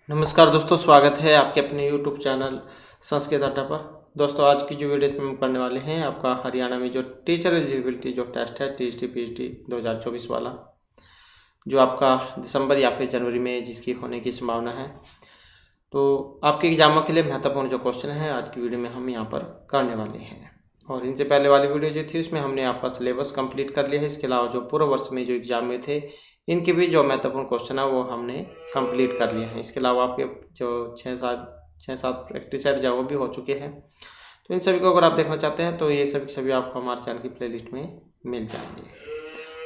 नमस्कार दोस्तों, स्वागत है आपके अपने YouTube चैनल संस्कृत अड्डा पर। दोस्तों, आज की जो वीडियो इसमें हम करने वाले हैं, आपका हरियाणा में जो टीचर एलिजिबिलिटी जो टेस्ट है TST PhD 2024 वाला, जो आपका दिसंबर या फिर जनवरी में जिसकी होने की संभावना है। तो आपके एग्जामों के लिए महत्वपूर्ण जो क्वेश्चन है आज की वीडियो में हम यहाँ पर करने वाले हैं। और इनसे पहले वाली वीडियो जो थी उसमें हमने आपका सिलेबस कंप्लीट कर लिया है। इसके अलावा जो पूर्व वर्ष में जो एग्जाम में थे इनके भी जो महत्वपूर्ण क्वेश्चन है वो हमने कंप्लीट कर लिया है। इसके अलावा आपके जो छः सात प्रैक्टिस सेट जो वो भी हो चुके हैं। तो इन सभी को अगर आप देखना चाहते हैं तो ये सभी आपको हमारे चैनल की प्लेलिस्ट में मिल जाएंगे।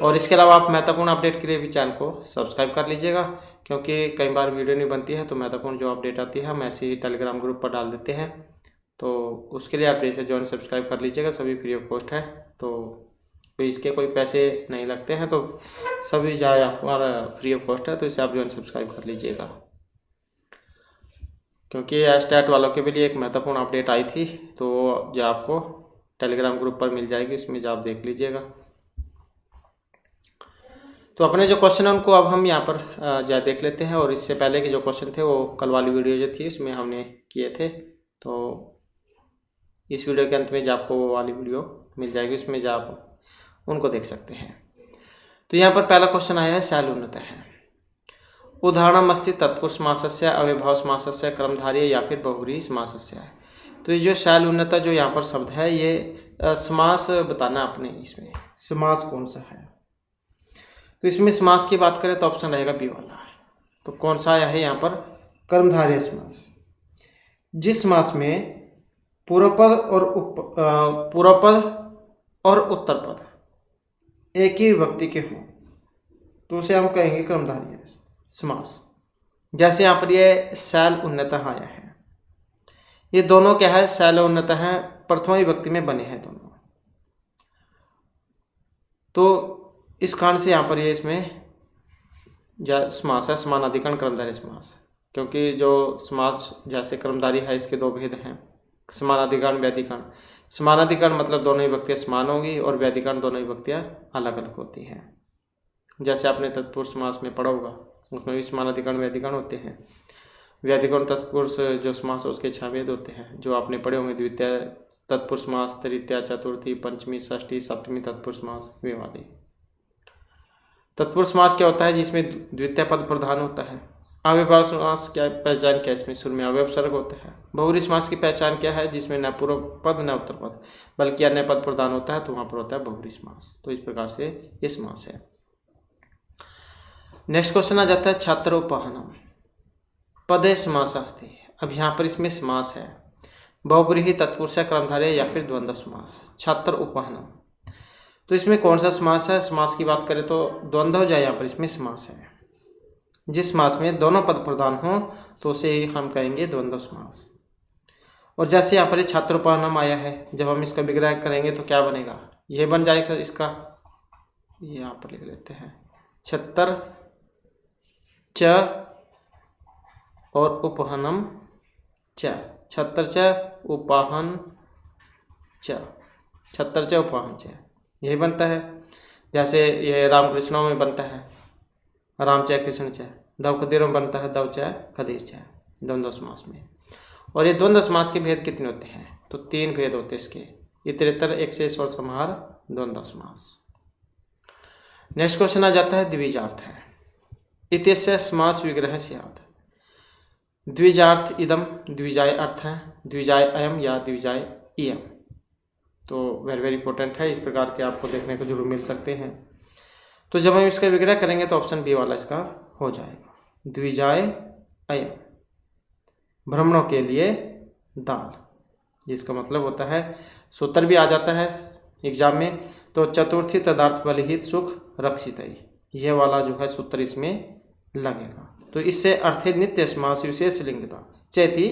और इसके अलावा आप महत्वपूर्ण अपडेट के लिए भी चैनल को सब्सक्राइब कर लीजिएगा, क्योंकि कई बार वीडियो नहीं बनती है तो महत्वपूर्ण जो अपडेट आती है हम ऐसे ही टेलीग्राम ग्रुप पर डाल देते हैं। तो उसके लिए आप जैसे ज्वाइन सब्सक्राइब कर लीजिएगा, सभी फ्री ऑफ कॉस्ट है। तो इसके कोई पैसे नहीं लगते हैं, तो सभी जो हमारा फ्री ऑफ कॉस्ट है, तो इसे आप ज्वाइन सब्सक्राइब कर लीजिएगा। क्योंकि स्टैट वालों के भी लिए एक महत्वपूर्ण अपडेट आई थी, तो जो आपको टेलीग्राम ग्रुप पर मिल जाएगी, उसमें जो आप देख लीजिएगा। तो अपने जो क्वेश्चन है उनको अब हम यहाँ पर जो देख लेते हैं। और इससे पहले के जो क्वेश्चन थे वो कल वाली वीडियो जो थी उसमें हमने किए थे। तो इस वीडियो के अंत में जो आपको वो वाली वीडियो मिल जाएगी, उसमें जो आप उनको देख सकते हैं। तो यहाँ पर पहला क्वेश्चन आया है, शैल उन्नत है। उदाहरणमस्ति तत्पुरुष समासस्य, अव्ययभाव समासस्य, क्रमधारय या फिर बहुव्रीहि समासस्य है। तो ये जो शैल उन्नत जो यहाँ पर शब्द है, ये समास बताना आपने, इसमें समास कौन सा है। तो इसमें समास की बात करें तो ऑप्शन रहेगा बी वाला। तो कौन सा आया है यहाँ पर, कर्मधारय समास। जिस समास में पूर्व पद और उत्तर पद एक ही विभक्ति के हों तो उसे हम कहेंगे कर्मधारय समास। जैसे यहाँ पर ये शैल उन्नत आया है, ये दोनों क्या है, शैल उन्नत है, प्रथमा विभक्ति में बने हैं दोनों। तो इस कारण से यहाँ पर ये इसमें समास है, समानाधिकरण कर्मधारय समास। क्योंकि जो समास जैसे कर्मधारय है, इसके दो भेद हैं, समानाधिकरण व्याधिकरण। समानाधिकरण मतलब दोनों विभक्तियाँ समान होंगी, और व्याधिकरण दोनों विभक्तियाँ अलग अलग होती हैं। जैसे आपने तत्पुरुष समास में पढ़ा होगा, उसमें भी समानाधिकरण व्याधिकरण होते हैं। व्याधिकरण तत्पुरुष जो समास है उसके 6 भेद होते हैं, जो आपने पढ़े होंगे, द्वितीय तत्पुरुष समास, तृतीया, चतुर्थी, पंचमी, षष्ठी, सप्तमी तत्पुरुष समास, वे वाले। तत्पुरुष समास क्या होता है, जिसमें द्वितीय पद प्रधान होता है। अव्ययभाव समास क्या पहचान क्या, इसमें शुरू में अव्यय उपसर्ग होता है। बहुव्रीहि समास की पहचान क्या है, जिसमें न पूर्व पद न उत्तर पद बल्कि अन्य पद प्रधान होता है, तो वहां पर होता है बहुव्रीहि समास। तो इस प्रकार से ये समास है। नेक्स्ट क्वेश्चन आ जाता है, छात्र उपहानम पदे समास अस्ति। अब यहाँ पर इसमें समास है, बहुव्रीहि, तत्पुरुष, कर्मधारय या फिर द्वंद्व समास। छात्र उपहानम, तो इसमें कौन सा समास है। समास की बात करें तो द्वंद्व जो यहाँ पर इसमें समास है। जिस समास में दोनों पद प्रधान हो तो उसे हम कहेंगे द्वंद्व समास। और जैसे यहाँ पर छात्रोपहानम आया है, जब हम इसका विग्रह करेंगे तो क्या बनेगा, यह बन जाएगा इसका, यहाँ पर लिख लेते हैं, छत्तर च और उपहनम च, छत्तर च उपाहन च, छत्तर च उपाहन च, यही बनता है। जैसे ये रामकृष्णों में बनता है राम च कृष्ण च, दव खदीरों में बनता है दव च खदीर च, द्वंद्व समास में। और ये द्वंद्व समास के भेद कितने होते हैं, तो 3 भेद होते हैं इसके, इतरेतर, एक्सेस और समाहार, द्वंद्व समास। नेक्स्ट क्वेश्चन आ जाता है, द्विजार्थ है। इत्यस्य समास विग्रह स्यात्। द्विजार्थ इदम, द्विजाय अर्थ है, द्विजाय अयम या द्विजाय इयम। तो वेरी इंपॉर्टेंट है, इस प्रकार के आपको देखने को जरूर मिल सकते हैं। तो जब हम इसका विग्रह करेंगे तो ऑप्शन बी वाला इसका हो जाएगा, द्विजाय अयम, भ्रमणों के लिए दाल, जिसका मतलब होता है, सूत्र भी आ जाता है एग्जाम में, तो चतुर्थी तदार्थ बलिहित सुख रक्षित, ये वाला जो है सूत्र इसमें लगेगा। तो इससे अर्थ नित्य समास विशेष लिंगता चैति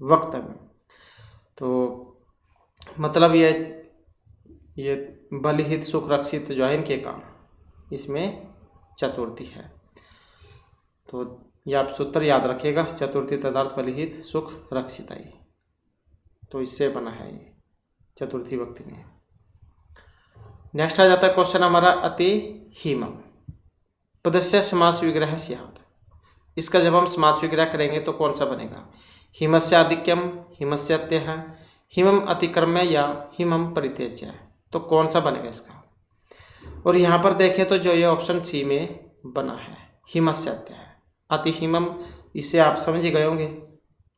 वक्तव्य। तो मतलब ये बलिहित सुख रक्षित जो है इनके काम, इसमें चतुर्थी है। तो ये आप सूत्र याद रखिएगा, चतुर्थी तदार्थ बलिहित सुख रक्षित, तो इससे बना है ये चतुर्थी वक्ति में। नेक्स्ट आ जाता है क्वेश्चन हमारा, अति हिमम पदस्य समास विग्रह स्यात्। इसका जब हम समास विग्रह करेंगे तो कौन सा बनेगा? हिमस्याधिक्यम, हिमस्यत्यः, हिमम अतिक्रम्य या हिमम परित्यज्य। तो कौन सा बनेगा इसका? और यहाँ पर देखें तो जो ये ऑप्शन सी में बना है हिमस्यत्यः, अति हिमम, इससे आप समझ ही गए होंगे।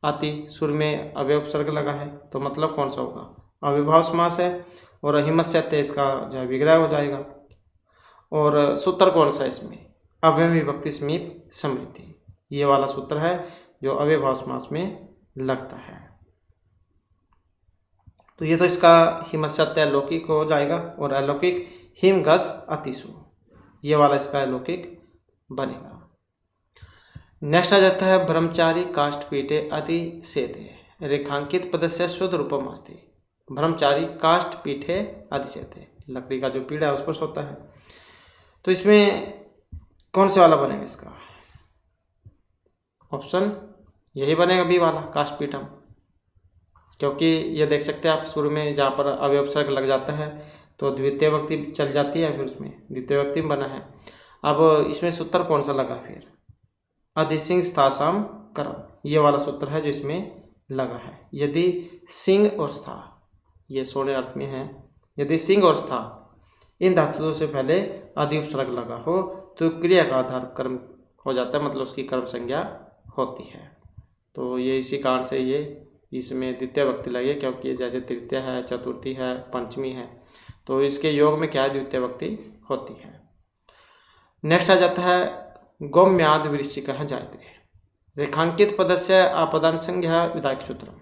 अति सुर में अव्यय उपसर्ग लगा है तो मतलब कौन सा होगा? अविभाव समास है। और हिमस्यत्य इसका जो है विग्रह हो जाएगा। और सूत्र कौन सा इसमें? अव्यय विभक्ति समीप समृद्धि, ये वाला सूत्र है जो अव्ययभाव समास में लगता है। तो ये तो इसका हिमस्यत्य अलौकिक हो जाएगा। और अलौकिक हिमघस अतिशु, ये वाला इसका अलौकिक बनेगा। नेक्स्ट आ जाता है ब्रह्मचारी काष्ठपीठे अति सेते रेखांकित पदस्य शुद्ध रूपम अस्ति। ब्रह्मचारी काष्ठपीठे अति सेते, लकड़ी का जो पीढ़ा है उस पर सोता है। तो इसमें कौन से वाला बनेगा इसका? ऑप्शन यही बनेगा बी वाला, काष्ठपीठम, क्योंकि ये देख सकते हैं आप शुरू में जहाँ पर अव्यय उपसर्ग लग जाता है तो द्वितीय विभक्ति चल जाती है, फिर उसमें द्वितीय विभक्ति में बना है। अब इसमें सूत्र कौन सा लगा? फिर अधिसिंह स्थासाम कर्म, ये वाला सूत्र है जो इसमें लगा है। यदि सिंह और स्था, ये सोने अर्थ में है, यदि सिंह और स्था इन धातुओं से पहले आदि उपसर्ग लगा हो तो क्रिया का आधार कर्म हो जाता है, मतलब उसकी कर्म संज्ञा होती है। तो ये इसी कारण से ये इसमें द्वितीय विभक्ति लगी, क्योंकि जैसे तृतीय है, चतुर्थी है, पंचमी है, तो इसके योग में क्या है? द्वितीय विभक्ति होती है। नेक्स्ट आ जाता है गौम्याद वृश्चिकः जायते रेखांकित पदस्य आपदान संज्ञा विधायक सूत्रम।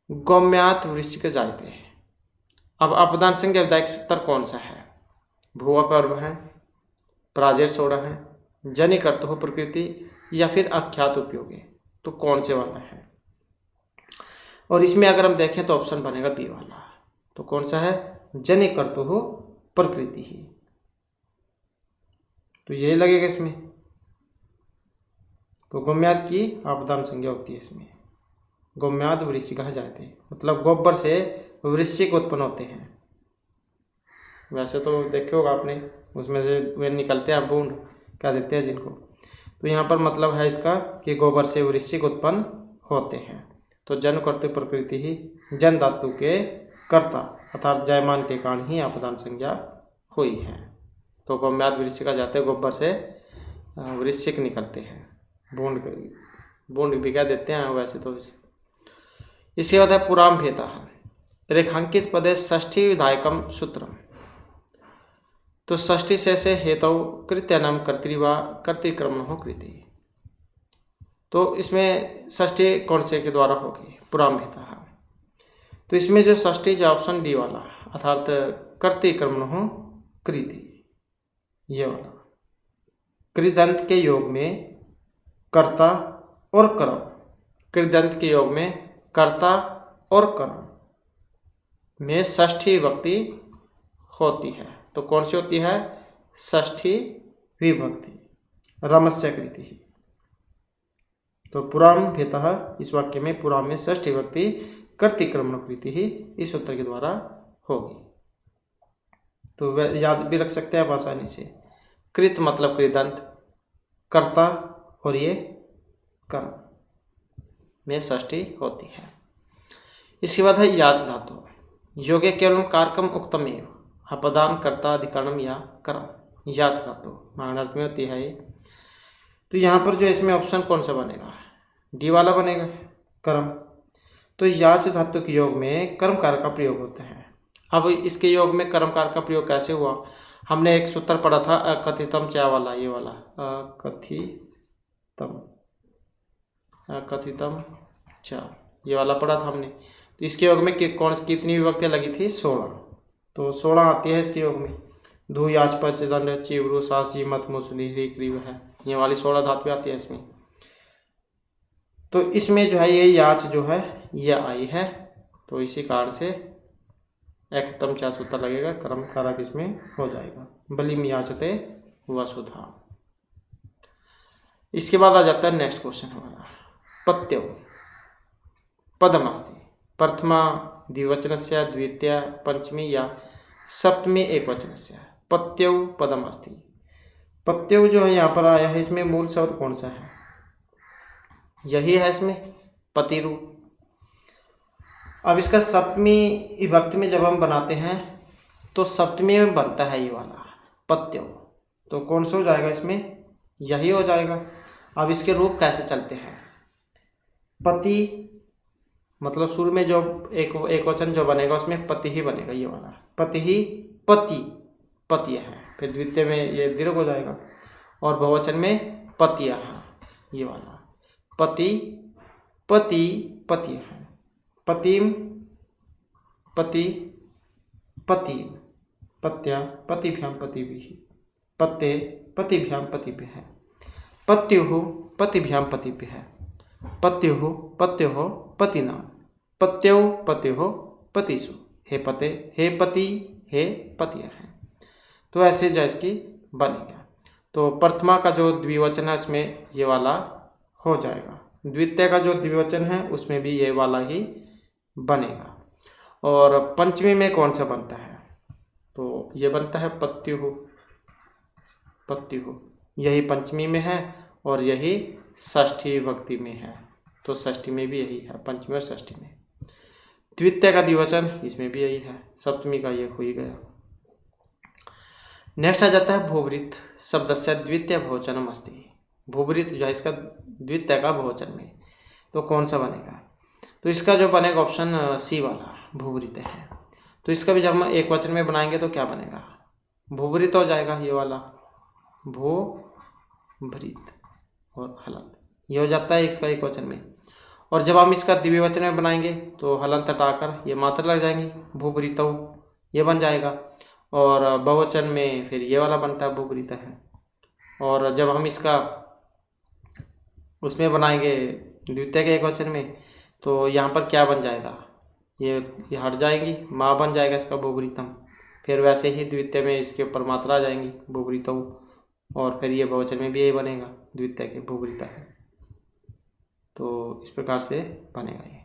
गौम्यात वृश्चिक जायते, अब आपदान संज्ञा विधायक सूत्र कौन सा है? भुवा पर्व है, प्राजेर सोड़ा है, जनि कर्तु हो प्रकृति, या फिर अख्यात उपयोगी। तो कौन से वाला है? और इसमें अगर हम देखें तो ऑप्शन बनेगा बी वाला। तो कौन सा है? जनि कर्तु हो प्रकृति ही, तो यही लगेगा इसमें। तो गौम्याद की आपदान संज्ञा होती है इसमें। गौम्याद वृश्चिकः जायते, मतलब गोबर से वृश्चिक उत्पन्न होते हैं। वैसे तो देखे होगा आपने, उसमें से वे निकलते हैं बूंद, क्या देते हैं जिनको। तो यहाँ पर मतलब है इसका कि गोबर से वृश्चिक उत्पन्न होते हैं। तो जन कर्तु प्रकृति ही, जन धातु के कर्ता अर्थात जायमान के कारण ही आपदान संज्ञा हुई है। तो गौम्याद वृश्चिक जाते गोबर से वृश्चिक निकलते हैं, बूंद भी क्या देते हैं वैसे तो। इसके बाद है पुराम भेता रेखांकित पदे षष्ठी विधायकम सूत्रम। तो षष्ठी से हेतु कृत्यानाम कर्तृवा कर्तृक्रम हो कृति। तो इसमें षष्ठी कौन से के द्वारा होगी? पुराम भेता। तो इसमें जो षष्ठी जो ऑप्शन डी वाला अर्थात कर्तृक्रम हो कृति, ये वाला कृदंत के योग में कर्ता और कर्म, कृदंत के योग में कर्ता और कर्म में षष्ठी विभक्ति होती है। तो कौन सी होती है? षष्ठी विभक्ति, रमस्य कृति ही। तो पुराम भेतः, इस वाक्य में पुराम में षष्ठी विभक्ति कर्तृक्रमण कृति ही इस सूत्र के द्वारा होगी। तो याद भी रख सकते हैं आप आसानी से। कृत मतलब कृदंत, कर्ता और ये कर्म में षष्ठी होती है। इसके बाद है याच धातु, योगे केवलम कारकम उक्तम एव अपदान कर्ता अधिकरणम या कर्म। याच धातु मानार्थ में होती है ये। तो यहाँ पर जो इसमें ऑप्शन कौन सा बनेगा? डी वाला बनेगा, कर्म। तो याच धातु के योग में कर्म कारक का प्रयोग होता है। अब इसके योग में कर्म कारक का प्रयोग कैसे हुआ? हमने एक सूत्र पढ़ा था अकथितम चा वाला, ये वाला अकथितम चा, ये वाला पढ़ा था हमने। तो इसके योग में कितनी विभक्तियाँ लगी थी? 16। तो 16 आती है इसके योग में। धू याच पच दंड चिवरु सास जी मत मुसली क्रीव है, ये वाली 16 धातु आती है इसमें। तो इसमें जो है ये याच जो है ये आई है, तो इसी कारण से एकतम चा सूत्र लगेगा, कर्म कारक इसमें हो जाएगा। बलिम याचते वसुधा। इसके बाद आ जाता है नेक्स्ट क्वेश्चन हमारा, पत्यो पदमस्ति प्रथमा द्विवचनस्य द्वितीय पंचमी या सप्तमी एकवचनस्य। पत्यौ पदमस्ति, पत्यु जो है यहाँ पर आया है, इसमें मूल शब्द कौन सा है? यही है इसमें पति रूप। अब इसका सप्तमी विभक्ति में जब हम बनाते हैं तो सप्तमी में बनता है ये वाला पत्यु, तो कौन सा हो जाएगा इसमें? यही हो जाएगा। अब इसके रूप कैसे चलते हैं? पति मतलब शुरू में जो एक वचन जो बनेगा उसमें पति ही बनेगा, ये वाला पति ही, पति पतिय है। फिर द्वितीय में ये दीर्घ हो जाएगा और बहुवचन में पतिय, ये वाला पति पति पति है। पतिम पति पति पत्या पतिभ्याम पतिभिः, पत्ते पतिभ्याम पतिभ्यः, पत्युः पतिभ्याम पतिभ्यः, पत्युः पत्योः पतिना, पत्यौ पत्योः पतिषु, हे पते हे पति हे पतियः। तो ऐसे जो इसकी बनेगा। तो प्रथमा का जो द्विवचन है इसमें ये वाला हो जाएगा, द्वितीय का जो द्विवचन है उसमें भी ये वाला ही बनेगा। और पंचमी में कौन सा बनता है? तो ये बनता है पत्युः, पत्युः यही पंचमी में है और यही षष्ठी विभक्ति में है, तो षष्ठी में भी यही है, पंचमी और षष्ठी में। द्वितीय का द्विवचन इसमें भी यही है, सप्तमी का ये हो ही गया। नेक्स्ट आ जाता है भूवृत्त शब्दस्य द्वितीय बहुवचनम अस्ति। भूवृत्त जो है इसका द्वितीय का बहुवचन में, तो कौन सा बनेगा? तो इसका जो बनेगा ऑप्शन सी वाला भूवृत्त है। तो इसका भी जब हम एक वचन में बनाएंगे तो क्या बनेगा? भूवृत्त हो जाएगा, ये वाला भूभृत और हलंत, ये हो जाता है इसका एक वचन में। और जब हम इसका द्विवचन में बनाएंगे तो हलंत हटाकर ये मात्रा लग जाएंगी, भूभृतौ ये बन जाएगा। और बहुवचन में फिर ये वाला बनता है भूभृत है। और जब हम इसका उसमें बनाएंगे द्वितीय के एक वचन में तो यहाँ पर क्या बन जाएगा? ये हट जाएंगी, माँ बन जाएगा इसका भूभृतम। फिर वैसे ही द्वितीय में इसके ऊपर मात्रा आ जाएंगी भूभृतौ, और फिर ये बहुवचन में भी यही बनेगा द्वितीय के भूभृत है। तो इस प्रकार से बनेगा ये।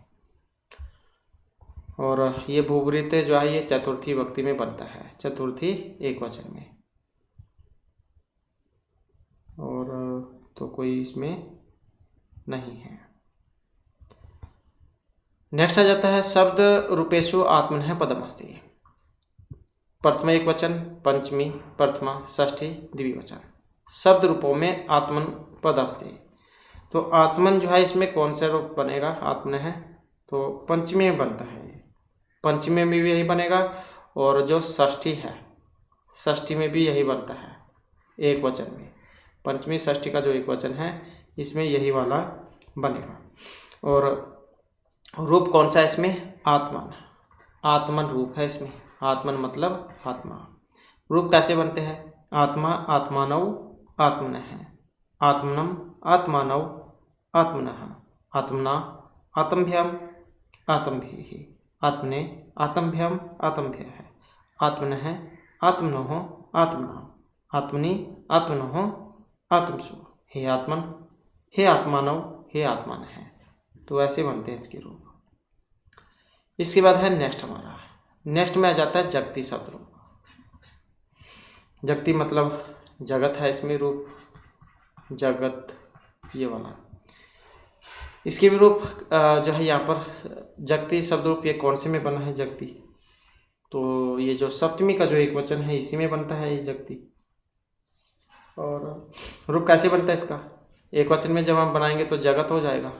और ये भूभृत जो है ये चतुर्थी विभक्ति में बनता है, चतुर्थी एक वचन में। और तो कोई इसमें नहीं है। नेक्स्ट आ जाता है शब्द रूपेषु आत्मनः पदमस्ति। प्रथमा एक वचन, पंचमी प्रथमा, षष्ठी द्विवचन, शब्द रूपों में आत्मन पद अस्ति। तो आत्मन जो है इसमें कौन सा रूप बनेगा? आत्मन है तो पंचमी में बनता है, पंचमी में भी यही बनेगा। और जो षष्ठी है षष्ठी में भी यही बनता है एक वचन में, पंचमी षष्ठी का जो एक वचन है इसमें यही वाला बनेगा। और रूप कौन सा है इसमें? आत्मन, आत्मन रूप है इसमें। आत्मन मतलब आत्मा। रूप कैसे बनते हैं? आत्मा आत्मानौ आत्मनः, आत्मनम आत्मानौ आत्मनः, आत्मना आत्मभ्याम आत्मभिः, आत्मने आत्मभ्याम आत्मभ्यः, आत्मनः आत्मनोः आत्मना, आत्मनि आत्मनोः आत्मसु, हे आत्मन हे आत्मानौ हे आत्मानः। तो ऐसे बनते हैं इसके रूप। इसके बाद है नेक्स्ट हमारा, नेक्स्ट में आ जाता है जगती शब्द रूप। जगती मतलब जगत है इसमें रूप, जगत ये वाला। इसके भी रूप जो है यहाँ पर जगती शब्द रूप ये कौन से में बना है? जगती, तो ये जो सप्तमी का जो एक वचन है इसी में बनता है ये जगती। और रूप कैसे बनता है इसका? एक वचन में जब हम बनाएंगे तो जगत हो जाएगा,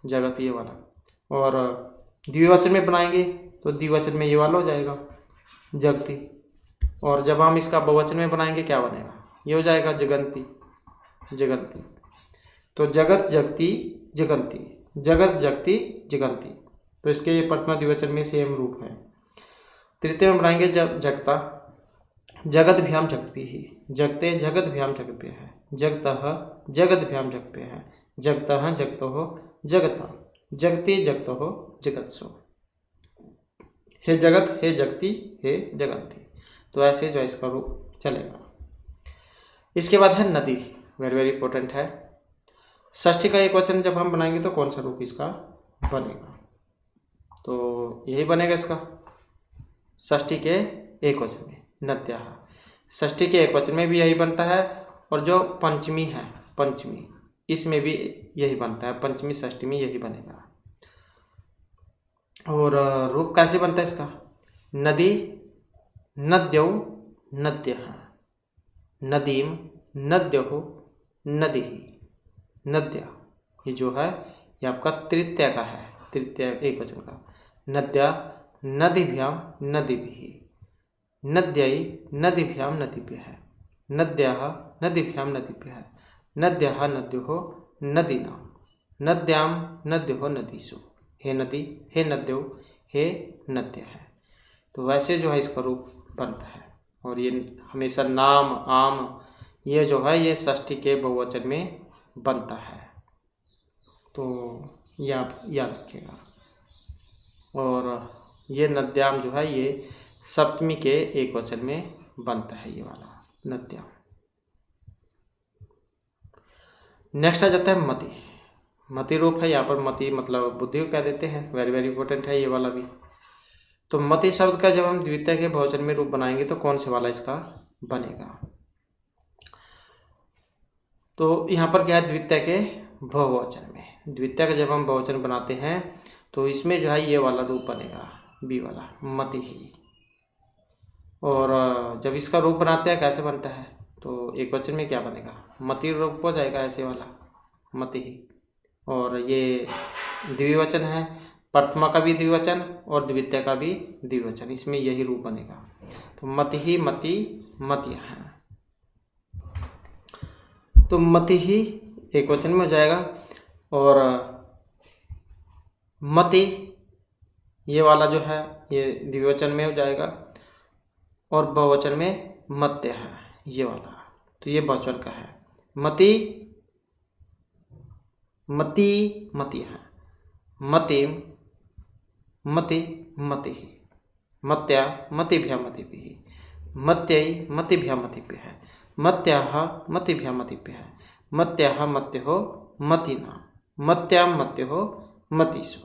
जगत ये वाला। और द्विवचन में बनाएंगे तो द्विवचन में ये वाला हो जाएगा जगती। और जब हम इसका बहुवचन में बनाएंगे क्या बनेगा? ये हो जाएगा जगंती, जगंती। तो जगत जगती जगंती, जगत जगती जगंती। तो इसके ये प्रथमा द्विवचन में सेम रूप है। तृतीय में बनाएंगे जगता, जगद्भ्याम जगद्भिः, जगते जगद्भ्याम जगद्भ्यः, जगतः जगद्भ्याम जगद्भ्यः, जगतः जगतोः जगता, जगति जगतोः जगत्सु, हे जगत हे जगती हे जगंती। तो ऐसे जो इसका रूप चलेगा। इसके बाद है नदी, वेरी वेरी इंपॉर्टेंट है। षष्ठी का एक वचन जब हम बनाएंगे तो कौन सा रूप इसका बनेगा? तो यही बनेगा इसका षष्ठी के एक वचन में, नद्याः। षष्ठी के एक वचन में भी यही बनता है और जो पंचमी है, पंचमी, इसमें भी यही बनता है, पंचमी षष्ठी में यही बनेगा। और रूप कैसे बनता है इसका? नदी, नद्यौ, नद्यः, नदीम, नद्योः, नदीः, नद्या। ये जो है ये आपका तृतीय का है, तृतीय एक वचन का। नद्या, नदीभ्याम, नदीभिः, नद्यै, नदीभ्याम, नदीभ्यः, नद्याः, नदीभ्याम, नदीभ्यः, नद्याः, नद्योः, नदीनां, नद्यां, नद्योः, नदीषु। हे नदी, हे नद्यों, हे नद्यः। तो वैसे जो है इसका रूप बनता है। और ये हमेशा नाम, आम, ये जो है ये षष्ठी के बहुवचन में बनता है। तो ये आप याद रखिएगा। और ये नद्याम जो है ये सप्तमी के एक वचन में बनता है, ये वाला नद्याम। नेक्स्ट आ जाता है मति। मति रूप है, यहाँ पर मति मतलब बुद्धि को कह देते हैं, वेरी वेरी इंपॉर्टेंट है ये वाला भी। तो मति शब्द का जब हम द्वितीय के बहुवचन में रूप बनाएंगे तो कौन से वाला इसका बनेगा? तो यहाँ पर क्या है, द्वितीय के बहुवचन में, द्वितीय का जब हम बहुवचन बनाते हैं तो इसमें जो है ये वाला रूप बनेगा, बी वाला, मति ही। और जब इसका रूप बनाते हैं कैसे बनता है, तो एक वचन में क्या बनेगा, मति रूप हो जाएगा ऐसे वाला, मति ही। और ये द्विवचन है, प्रथमा का भी द्विवचन और द्वितीय का भी द्विवचन, इसमें यही रूप बनेगा। तो मति ही, मति, मतियः है। तो मति ही एक वचन में हो जाएगा और मति ये वाला जो है ये द्विवचन में हो जाएगा और बहुवचन में मत्य है ये वाला, तो ये बहुवचन का है। मति, मति, मति है, मतिम, मति, मति, मत्या, मतिभ्या, मतिभिः, मत्यै, मतिभ्या, मतिभ्यः, मत्याः, मतिभ्या, मतिभ्यः, मत्याः, मत्योः, मतिनां, मत्यां, मत्योः, मतिषु।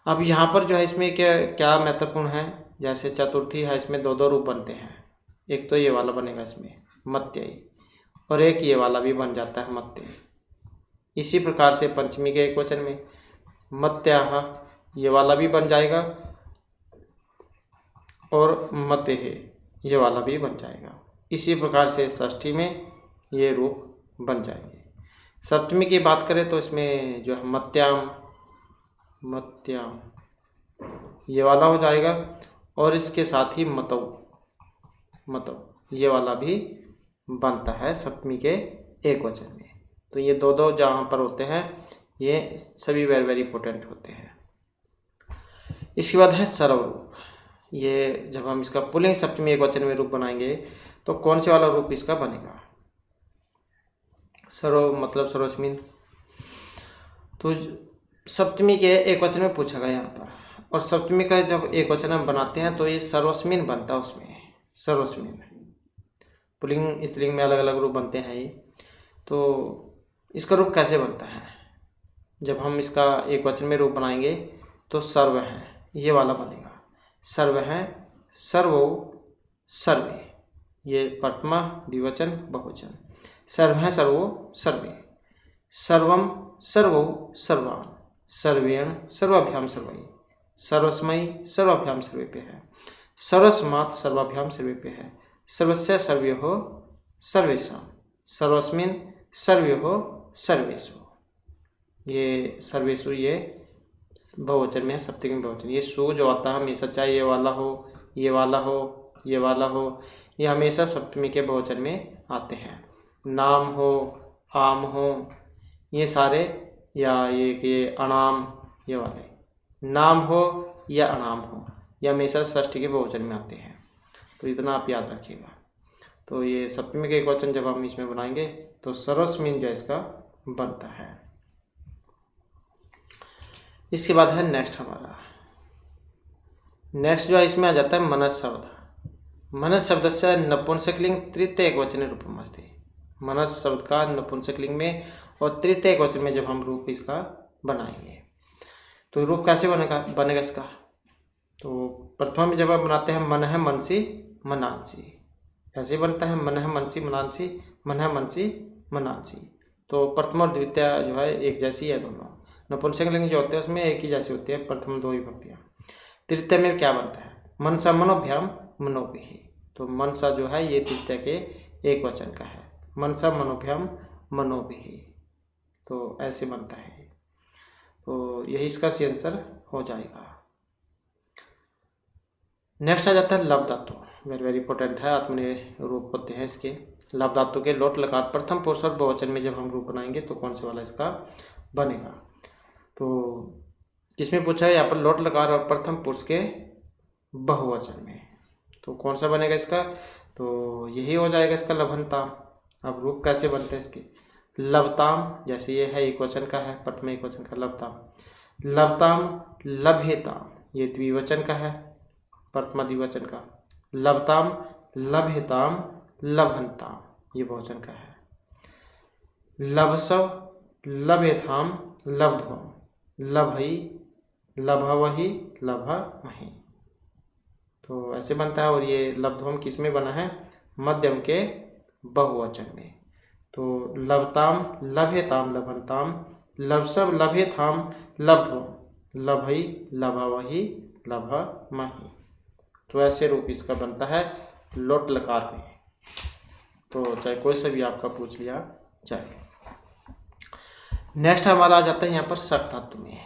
अब यहाँ पर जो है इसमें क्या क्या महत्वपूर्ण है, जैसे चतुर्थी है इसमें दो दो रूप बनते हैं, एक तो ये वाला बनेगा इसमें मत्यै, और एक ये वाला भी बन जाता है मत्यै। इसी प्रकार से पंचमी के एक वचन में मत्याः ये वाला भी बन जाएगा और मतेः ये वाला भी बन जाएगा। इसी प्रकार से षष्ठी में ये रूप बन जाएंगे। सप्तमी की बात करें तो इसमें जो है मत्याम, मत्याम ये वाला हो जाएगा और इसके साथ ही मतौ, मतौ ये वाला भी बनता है सप्तमी के एक वचन में। तो ये दो दो जहाँ पर होते हैं ये सभी वेरी वेरी इंपॉर्टेंट होते हैं। इसके बाद है सर्वरूप। ये जब हम इसका पुल्लिंग सप्तमी एक वचन में रूप बनाएंगे तो कौन से वाला रूप इसका बनेगा? सर्व मतलब सर्वस्मिन। तो सप्तमी के एक वचन में पूछा गया यहाँ पर, और सप्तमी का जब एक वचन हम बनाते हैं तो ये सर्वस्मिन बनता है, उसमें सर्वस्मिन। पुल्लिंग स्त्रीलिंग में अलग अलग रूप बनते हैं ये। तो इसका रूप कैसे बनता है? जब हम इसका एक वचन में रूप बनाएंगे तो सर्व है ये वाला बनेगा, सर्व है, सर्वो, सर्वे, ये प्रथमा द्विवचन बहुवचन। सर्व है, सर्वो, सर्वे, सर्वम, सर्वो, सर्वान्, सर्वेण, सर्वाभ्याम, सर्वैः, सर्वस्मै, सर्वाभ्याम, सर्वेभ्यः, सर्वस्मात्, सर्वाभ्याम, सर्वेभ्यः, सर्वस्य, सर्वयोः, सर्वेषां, सर्वस्मिन्, सर्वयोः, सर्वेषु। ये सर्वेषु ये बहुवचन में है, सप्तमी बहुवचन। ये सु जो आता है हमेशा, चाहे ये वाला हो, ये वाला हो, ये वाला हो, ये हमेशा सप्तमी के बहुवचन में आते हैं। नाम हो, आम हो, ये सारे, या ये अनाम, ये वाले नाम हो या अनाम हो, ये हमेशा षष्ठी के बहुवचन में आते हैं। तो इतना आप याद रखिएगा। तो ये सप्तमी के एक वचन जब हम इसमें बनाएंगे तो सर्वस्मिन जो इसका बनता है। इसके बाद है नेक्स्ट हमारा, नेक्स्ट जो है इसमें आ जाता है मनस शब्द। मनस शब्द से नपुंसकलिंग तृतीय एक वचन रूपमस्ति। मनस शब्द का नपुंसकलिंग में और तृतीय एक वचन में जब हम रूप इसका बनाएंगे तो रूप कैसे बनेगा इसका? तो प्रथम में जब हम बनाते हैं मन है, मनसी, मनांसी, ऐसे बनता है मनः मनसी मनांसी, मनः मनसी मनांसी। तो प्रथम और द्वितीय जो है एक जैसी है दोनों। नपुंसकलिंग जो होते हैं उसमें एक ही जैसी होती है प्रथम दो विभक्तियाँ। तृतीय में क्या बनता है? मनसा मनोभ्याम मनोभिः। तो मनसा जो है ये तृतीय के एक वचन का है, मनसा मनोभ्याम मनोभिः। तो ऐसे बनता है। तो यही इसका सी आंसर हो जाएगा। नेक्स्ट आ जाता है लव धातु। वेरी वेरी इंपॉर्टेंट है, आत्मनेय रूप होते हैं इसके। लव धातु के लोट लकार प्रथम पुरुष और बहुवचन में जब हम रूप बनाएंगे तो कौन से वाला इसका बनेगा? तो किसमें पूछा है यहाँ पर? लोट लकार और प्रथम पुरुष के बहुवचन में। तो कौन सा बनेगा इसका? तो यही हो जाएगा इसका लभनताम। अब रूप कैसे बनते हैं इसके? लवताम, जैसे ये है एक वचन का है, प्रथम एक वचन का लवताम। लवताम लभेताम, ये द्विवचन का है, प्रथमा द्विवचन का। लवताम लभेताम लभंताम, ये बहुवचन का है। लभसव लभेथाम लब्ध्वम, लभई लभवहि लभमहि। तो ऐसे बनता है। और ये लब्ध्वम किस में बना है? मध्यम के बहुवचन में। तो लभताम लभेताम लभंताम, लभसव लभेथाम लब्ध्वम, लभई लभवहि लभमहि। तो ऐसे रूप इसका बनता है लोट लकार में। तो चाहे कोई सा भी आपका पूछ लिया जाए। नेक्स्ट हमारा आ जाता है यहाँ पर शक धातु में।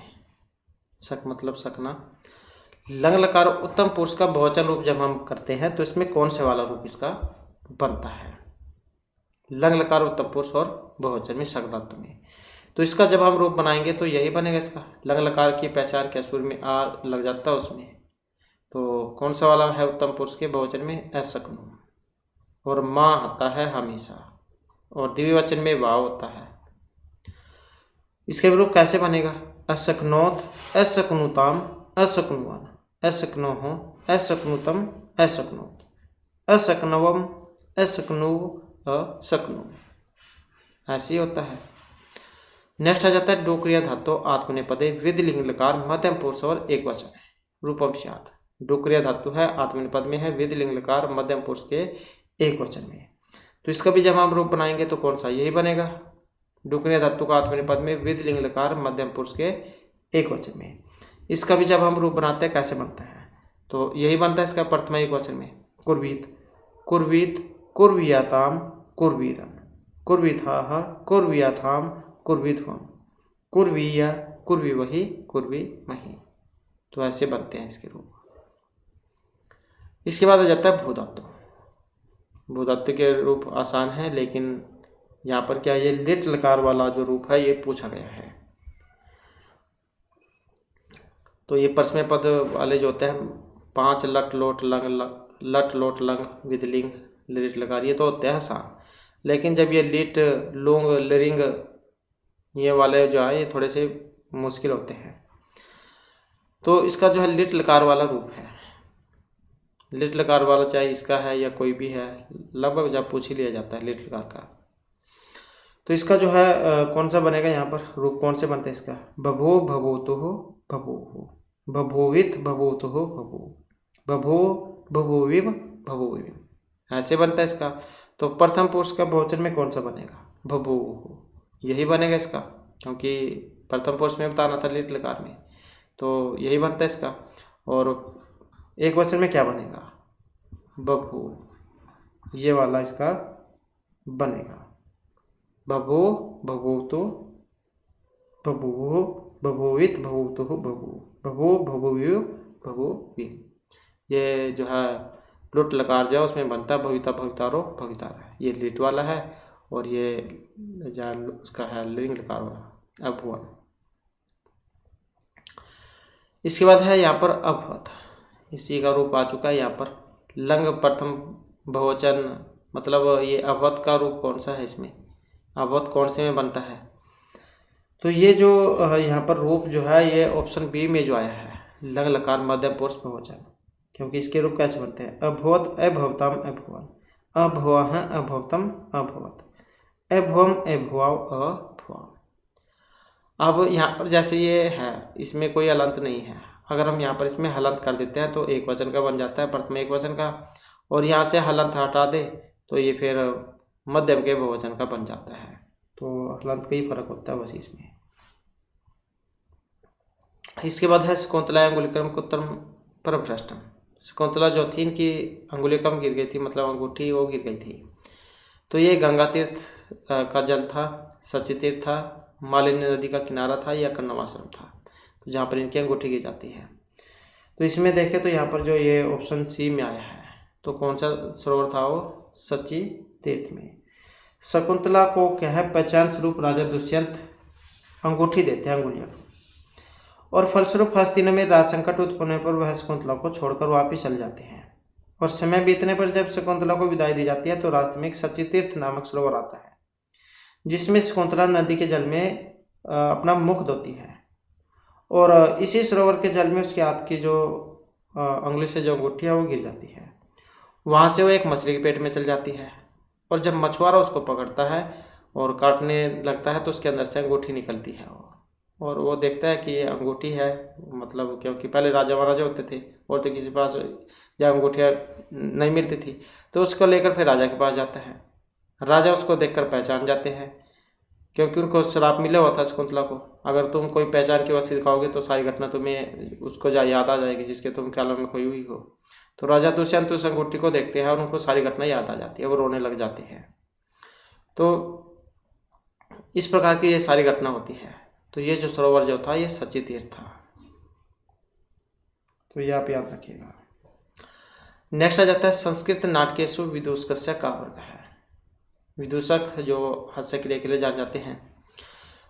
शक मतलब सकना। लंग लकार उत्तम पुरुष का बहुवचन रूप जब हम करते हैं तो इसमें कौन से वाला रूप इसका बनता है? लंग लकार उत्तम पुरुष और बहुवचन में शक धातु में। तो इसका जब हम रूप बनाएंगे तो यही बनेगा इसका। लंग लकार की पहचान क्या? सूर्य में आ लग जाता है उसमें। तो कौन सा वाला है उत्तम पुरुष के बहुवचन में? असकनु। और माँ होता है हमेशा, और द्विवचन में वाव होता है। इसके रूप कैसे बनेगा? असकनोत असकनुताम असकनुवान, असकनोह असकनुतम असकनोत, असकनवम असकनु असकनु। ऐसे होता है। नेक्स्ट आ जाता है डोक्रिया धातु आत्मनेपदे विधिलिंग लकार मध्यम पुरुष और एक वचन है। रूपम स्यात्। डोक्रिया धातु है, आत्मनेपद में है, विधिलिंग लकार मध्यम पुरुष के एक वचन में। तो इसका भी जब हम रूप बनाएंगे तो कौन सा? यही बनेगा। डोक्रिया धातु का आत्मनेपद में विधिलिंग लकार मध्यम पुरुष के एक वचन में। इसका भी जब हम रूप बनाते हैं कैसे बनता है? तो यही बनता है इसका प्रथमा एक वचन में। कुर्वीत कुर्वीत कुर्वियाताम कुर्वीरन, कुर्वीथाः कुर्वियाथाम कुर्वीध्वम, कुर्वीया कुर्वीवहि कुर्वीमहि। तो ऐसे बनते हैं इसके रूप। इसके बाद आ जाता है भूधातु। भूधातु के रूप आसान है, लेकिन यहाँ पर क्या ये लिट लकार वाला जो रूप है ये पूछा गया है। तो ये परस्मय पद वाले जो होते हैं 5 लट लोट लंग लट लोट लंग विधिलिंग लिट लकार, ये तो होते हैं आसान। लेकिन जब ये लिट लोंग लिरिंग ये वाले जो है ये थोड़े से मुश्किल होते हैं। तो इसका जो है लिट लकार वाला रूप है। लिट लकार वाला चाहे इसका है या कोई भी है, लगभग जब पूछ ही लिया जाता है लिट लकार का। तो इसका जो है कौन सा बनेगा यहाँ पर रूप? कौन से बनते हैं इसका? बभो भभूतुः बभूवुः, बभूवित भभूतुः बभूव, बभो बभूविव बभूविव। ऐसे बनता है इसका। तो प्रथम पुरुष का बहुवचन में कौन सा बनेगा? बभूवुः, यही बनेगा इसका, क्योंकि प्रथम पुरुष में बताना था लिट लकार में। तो यही बनता है इसका। और एक वचन में क्या बनेगा? बभू, ये वाला इसका बनेगा। बभो बभूतु बभूवुः, बभूवित भभूतुः बभूव, बभो बभूविव बभूविव। ये जो है लुट लकार जो है उसमें बनता है भविता भवितारो भवितार, ये लिट वाला है। और ये जो उसका है लिंग लकार वाला अभुवन। इसके बाद है यहाँ पर अभवत। इसी का रूप आ चुका है यहाँ पर लंग प्रथम बहुवचन। मतलब ये अभवत का रूप कौन सा है इसमें? अभवत कौन से में बनता है? तो ये जो यहाँ पर रूप जो है ये ऑप्शन बी में जो आया है लंग लकार मध्यम पुरुष बहुवचन, क्योंकि इसके रूप कैसे बनते हैं? अभवत अभवताम अभुवन, अभवः अभवतम अभवत, अभवम अभुवाव अभुवाम। अब यहाँ पर जैसे ये है इसमें कोई हलंत नहीं है। अगर हम यहाँ पर इसमें हलंत कर देते हैं तो एक वचन का बन जाता है, प्रथम एक वचन का। और यहाँ से हलंत हटा दे तो ये फिर मध्यम के बहुवचन का बन जाता है। तो हलंत का ही फर्क होता है बस इसमें। इसके बाद है शकुंतला अंगुलिक्रम कुत्तम परभ्रष्टम। शकुंतला जो थी इनकी अंगुली कम गिर गई थी, मतलब अंगूठी वो गिर गई थी। तो ये गंगा तीर्थ का जल था, सच्ची तीर्थ था, मालिनी नदी का किनारा था या कन्नवाश्रम था, तो जहाँ पर इनकी अंगूठी गिर जाती है। तो इसमें देखें तो यहाँ पर जो ये ऑप्शन सी में आया है, तो कौन सा सरोवर था वो, सच्ची तीर्थ में। शकुंतला को क्या है, पहचान स्वरूप राजा दुष्यंत अंगूठी देते हैं, अंगुलियाँ, और फलस्वरूप हस्तिना में राज संकट उत्पन्न होने पर वह शकुंतला को छोड़कर वापिस चल जाते हैं। और समय बीतने पर जब शकुंतला को विदाई दी जाती है तो रास्ते में एक सच्ची तीर्थ नामक सरोवर आता है, जिसमें शकुंतला नदी के जल में अपना मुख धोती है, और इसी सरोवर के जल में उसके हाथ की जो अंगुली से जो अंगूठी है वो गिर जाती है। वहाँ से वो एक मछली के पेट में चल जाती है, और जब मछुआरा उसको पकड़ता है और काटने लगता है तो उसके अंदर से अंगूठी निकलती है, और वो देखता है कि ये अंगूठी है, मतलब क्योंकि पहले राजा महाराजा होते थे और तो किसी पास या अंगूठियाँ नहीं मिलती थी, तो उसको लेकर फिर राजा के पास जाता है। राजा उसको देखकर पहचान जाते हैं, क्योंकि उनको श्राप मिला हुआ था शकुंतला को, अगर तुम कोई पहचान की वस्तु दिखाओगे तो सारी घटना तुम्हें उसको याद आ जाएगी जिसके तुम ख्यालों में खोई हुई हो। तो राजा दुष्यंत उस अंगूठी को देखते हैं और उनको सारी घटना याद आ जाती है, वो रोने लग जाते हैं। तो इस प्रकार की ये सारी घटना होती है। तो ये जो सरोवर जो था ये सच्ची तीर्थ था, तो ये आप याद रखिएगा। नेक्स्ट आ जाता है संस्कृत नाटकेषु विदूषकस्य का वर्ग है। विदूषक जो हास्य क्रिया के लिए जान जाते हैं,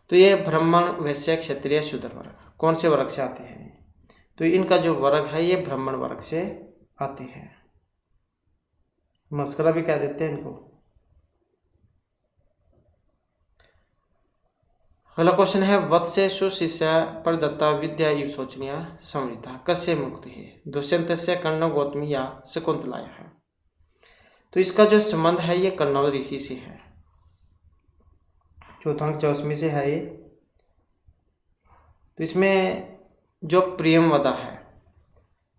तो ये ब्राह्मण, वैश्य, क्षत्रिय, शूद्र वर्ग, कौन से वर्ग से आते हैं? तो इनका जो वर्ग है ये ब्राह्मण वर्ग से आते हैं। मस्करा भी कह देते हैं इनको। अगला क्वेश्चन है वत्सेषु शिष्य प्रदत्ता विद्या इव शोचनीय संवृता कस्य मुक्ति है? दुष्यंतस्य कर्ण गौतमी या शकुंतलाया है। तो इसका जो संबंध है ये कन्नौज ऋषि से है, चौथांक 84 से है ये। तो इसमें जो प्रियमवदा है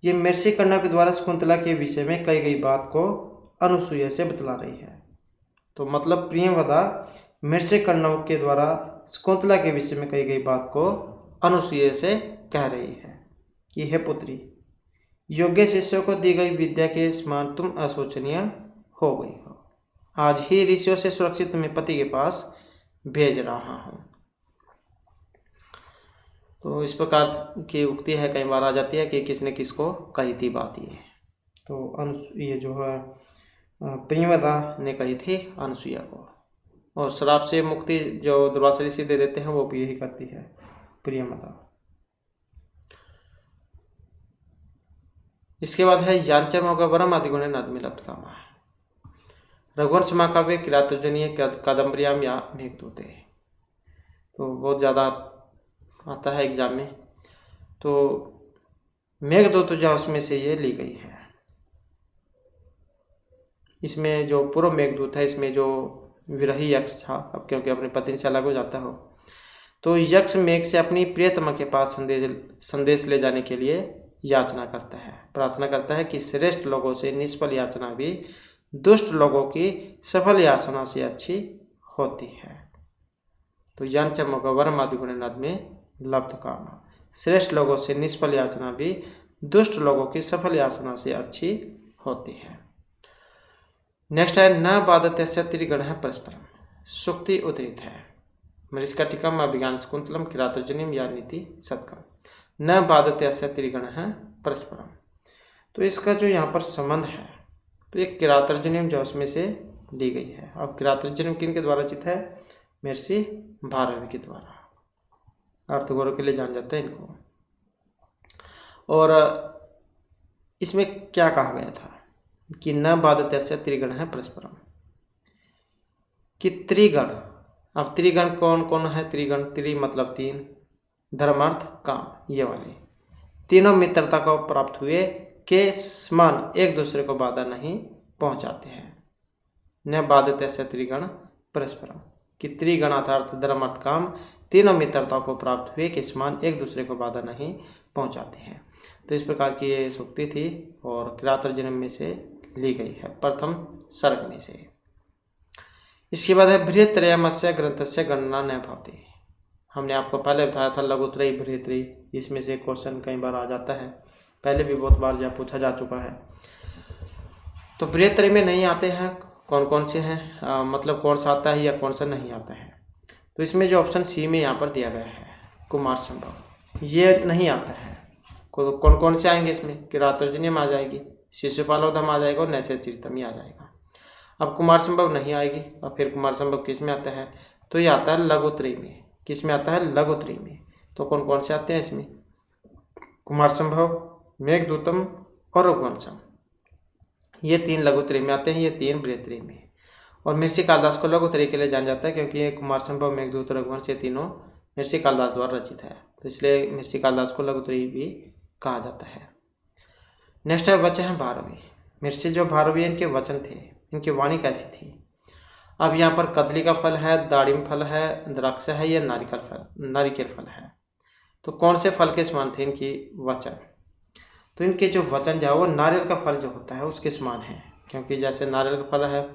ये महर्षि कर्ण के द्वारा शकुंतला के विषय में कही गई बात को अनुसूया से बतला रही है। तो मतलब प्रियमवदा महर्षि कर्ण के द्वारा शकुंतला के विषय में कही गई बात को अनुसूया से कह रही है कि हे पुत्री, योग्य शिष्यों को दी गई विद्या के समान तुम अशोचनीय हो गई हो। आज ही ऋषियों से सुरक्षित तुम्हें पति के पास भेज रहा हूँ। तो इस प्रकार की उक्ति है, कई बार आ जाती है कि किसने किसको कही थी बात ये। तो ये जो है प्रियमवदा ने कही थी अनुसूया को, और श्राप से मुक्ति जो दुर्वासा ऋषि दे देते हैं वो भी यही करती है प्रियमवदा। इसके बाद है यांचर मोगवरम आदिगुणे नदमी लब्धकामा। रघुवंश महाकाव्य किरातोजनीय कादम्बरियाम या मेघदूते, तो बहुत ज़्यादा आता है एग्जाम में। तो मेघदूत जो उसमें से ये ली गई है। इसमें जो पूर्व मेघदूत है, इसमें जो विरही यक्ष था, अब क्योंकि अपने पत्नी से अलग हो जाता हो, तो यक्ष मेघ से अपनी प्रियतमा के पास संदेश ले जाने के लिए याचना करता है, प्रार्थना करता है कि श्रेष्ठ लोगों से निष्फल याचना भी दुष्ट लोगों की सफल याचना से अच्छी होती है। तो यंच मोगवरम आदिगुणे नद में लब्ध कामा, श्रेष्ठ लोगों से निष्फल याचना भी दुष्ट लोगों की सफल याचना से अच्छी होती है। नेक्स्ट है न बाधत्य त्रिगण है परस्परम, सुक्ति उद्धृत है। मरीचिकाटिकम अभिज्ञान शकुंतलम किरातोजनिम या नीति सत्कम। न बाधत्य त्रिगण है परस्परम, तो इसका जो यहाँ पर संबंध है तो एक किरातोजनिम जो उसमें से ली गई है। अब किरातोजनिम किन के द्वारा रचित है? महर्षि भारवी के द्वारा। अर्थगौरव के लिए जान जाते हैं इनको। और इसमें क्या कहा गया था कि न बाधत्य त्रिगण है परस्परम, कि त्रिगण, अब त्रिगण कौन कौन है? त्रिगण, त्रि मतलब तीन, धर्म अर्थ काम, ये वाले तीनों मित्रता को प्राप्त हुए के समान एक दूसरे को बाधा नहीं पहुंचाते हैं। न बाधत्य त्रिगण परस्परम, कि त्रिगण अर्थात धर्म अर्थ काम तीनों मित्रता को प्राप्त हुए के समान एक दूसरे को बाधा नहीं पहुंचाते हैं। तो इस प्रकार की ये सूक्ति थी और किरातोजनिम में से ली गई है प्रथम सर्ग में से। इसके बाद है बृहत्त्रयमस्य ग्रंथस्य गणना न भवति। हमने आपको पहले बताया था लघुत्रयी बृहत्त्रयी, इसमें से क्वेश्चन कई बार आ जाता है, पहले भी बहुत बार पूछा जा चुका है। तो बृहत्त्रयी में नहीं आते हैं, कौन कौन से हैं, मतलब कौन सा आता है या कौन सा नहीं आता है। तो इसमें जो ऑप्शन सी में यहाँ पर दिया गया है कुमार संभव, ये नहीं आता है। कौन कौन से आएंगे इसमें, किरातोर्जुनीयम आ जाएगी, शिशुपालोधम आ जाएगा और नैषधीयतम आ जाएगा। अब कुमार संभव नहीं आएगी। और फिर कुमार संभव किस में आता है, तो ये आता है लघुत्रयी में। किस में आता है, लघुत्रयी में। तो कौन कौन से आते हैं इसमें, कुमार संभव, मेघदूतम और रघुवंशम, ये 3 लघुत्रयी में आते हैं, ये 3 बृहत्त्रयी में। और महर्षि कालिदास को लघुत्रयी के लिए जाना जाता है क्योंकि ये कुमार संभव, मेघदूत, रघुवंश, ये तीनों महर्षि कालिदास द्वारा रचित है, तो इसलिए महर्षि कालिदास को लघुत्रयी भी कहा जाता है। नेक्स्ट है वचन है भारवी। महर्षि जो भारवी इनके वचन थे, इनकी वाणी कैसी थी। अब यहाँ पर कदली का फल है, दाड़िम फल है, द्राक्ष है, या नारिकेल फल है। तो कौन से फल के समान थे इनकी वचन, तो इनके जो वचन जो है वो नारियल का फल जो होता है उसके समान है। क्योंकि जैसे नारियल का फल है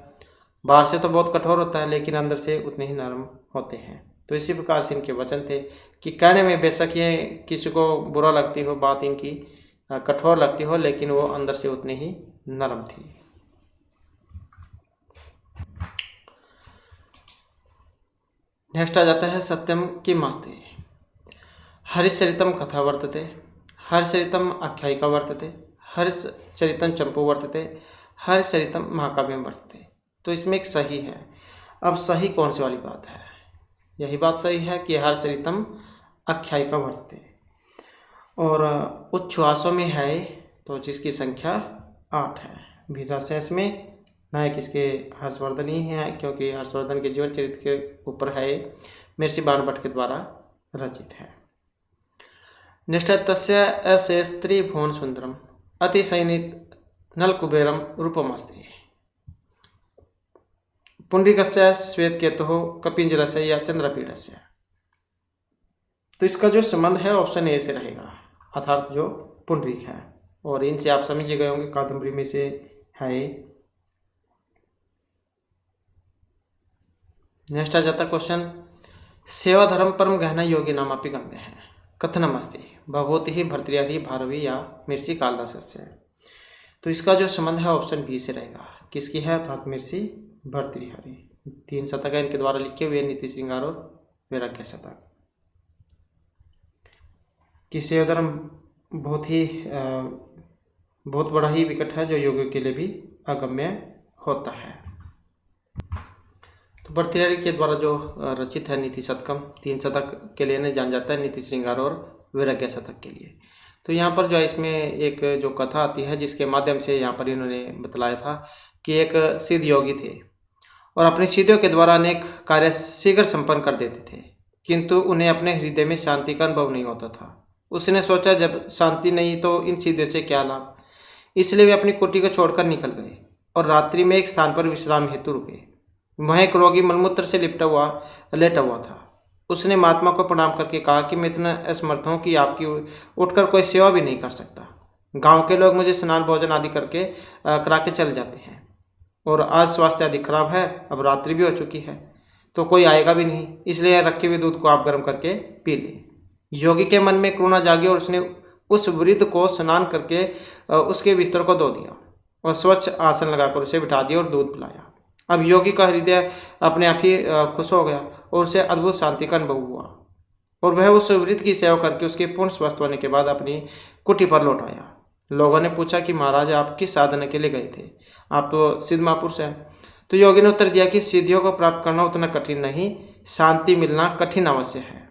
बाहर से तो बहुत कठोर होता है लेकिन अंदर से उतने ही नरम होते हैं, तो इसी प्रकार से इनके वचन थे कि कहने में बेशक ये किसी को बुरा लगती हो, बात इनकी कठोर लगती हो, लेकिन वो अंदर से उतनी ही नरम थी। नेक्स्ट आ जाता है सत्यम की मस्ती। हरिश्चरितम कथा वर्तते, हरिश्चरितम आख्यायिका वर्तते, हरिश्चरितम चंपू वर्तते, हरिश्चरितम महाकाव्यम वर्तते। तो इसमें एक सही है। अब सही कौन सी वाली बात है, यही बात सही है कि हरिश्चरितम आख्यायिका वर्तते। और उच्छ्वासों में है तो जिसकी संख्या 8 है। वीररस में नायक इसके हर्षवर्धन ही है क्योंकि हर्षवर्धन के जीवन चरित्र के ऊपर है, महर्षि बाणभट्ट के द्वारा रचित है। नेक्स्ट है तस्य अशेस्त्री भुवन सुंदरम अतिशयनित नलकुबेरम रूपमस्ति। पुंडरीकस्य श्वेतकेतुः कपिंजरस्य या चंद्रपीडस्य। तो इसका जो संबंध है ऑप्शन ए से रहेगा, अर्थात जो पुंडरीक है। और इनसे आप समझ गए होंगे कादम्बरी में से है। नेक्स्ट आ जाता क्वेश्चन सेवा धर्म परम गहना योगी नाम अपि गम्य है कथनम अस्ति भगवती ही भर्तृहरि भारवी या महर्षि कालिदासस्य। तो इसका जो संबंध है ऑप्शन बी से रहेगा, किसकी है, अर्थात महर्षि भर्तृहरि। 3 शतक है इनके द्वारा लिखे हुए, नीति श्रृंगार और वैराग्य शतक। कि सेवा धर्म बहुत बड़ा ही विकट है जो योगियों के लिए भी अगम्य होता है। तो भर्तृहरि के द्वारा जो रचित है नीति शतकम, 3 शतक के लिए नहीं जान जाता है, नीति श्रृंगार और वैराग्य शतक के लिए। तो यहाँ पर जो है इसमें एक जो कथा आती है जिसके माध्यम से यहाँ पर इन्होंने बतलाया था कि एक सिद्ध योगी थे और अपनी सिद्धियों के द्वारा अनेक कार्य शीघ्र संपन्न कर देते थे, किंतु उन्हें अपने हृदय में शांति का अनुभव नहीं होता था। उसने सोचा जब शांति नहीं तो इन सिद्धियों से क्या लाभ, इसलिए वे अपनी कुटी को छोड़कर निकल गए और रात्रि में एक स्थान पर विश्राम हेतु रुके। वहाँ एक रोगी मलमूत्र से लेटा हुआ था। उसने महात्मा को प्रणाम करके कहा कि मैं इतना असमर्थ हूँ कि आपकी उठकर कोई सेवा भी नहीं कर सकता। गांव के लोग मुझे स्नान भोजन आदि करके करा के चले जाते हैं और आज स्वास्थ्य आदि खराब है, अब रात्रि भी हो चुकी है तो कोई आएगा भी नहीं, इसलिए रखे हुए दूध को आप गर्म करके पी लें। योगी के मन में करुणा जागी और उसने उस वृद्ध को स्नान करके उसके बिस्तर को धो दिया और स्वच्छ आसन लगाकर उसे बिठा दिया और दूध पिलाया। अब योगी का हृदय अपने आप ही खुश हो गया और उसे अद्भुत शांति का अनुभव हुआ और वह उस वृद्ध की सेवा करके उसके पूर्ण स्वस्थ होने के बाद अपनी कुटी पर लौट आया। लोगों ने पूछा कि महाराज आप किस साधना के लिए गए थे, आप तो सिद्ध महापुरुष हैं। तो योगी ने उत्तर दिया कि सिद्धियों को प्राप्त करना उतना कठिन नहीं, शांति मिलना कठिन अवश्य है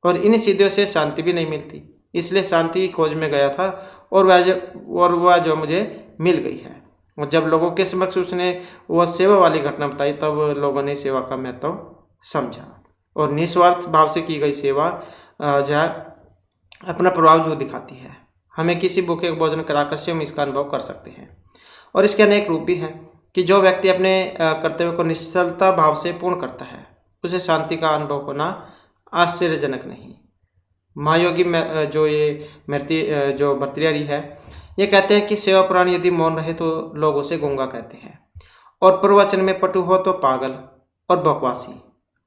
और इन सिद्धियों से शांति भी नहीं मिलती, इसलिए शांति की खोज में गया था और वह जो मुझे मिल गई है। और जब लोगों के समक्ष उसने वह सेवा वाली घटना बताई तब लोगों ने सेवा का महत्व समझा और निस्वार्थ भाव से की गई सेवा जो है अपना प्रभाव जो दिखाती है। हमें किसी भूखे को भोजन कराकर से हम इसका अनुभव कर सकते हैं। और इसके अनेक रूप भी हैं कि जो व्यक्ति अपने कर्तव्य को निश्चलता भाव से पूर्ण करता है उसे शांति का अनुभव होना आश्चर्यजनक नहीं। महायोगी जो भर्तृहरि है ये कहते हैं कि सेवा प्राणी यदि मौन रहे तो लोग उसे गूंगा कहते हैं, और प्रवचन में पटु हो तो पागल और बकवासी,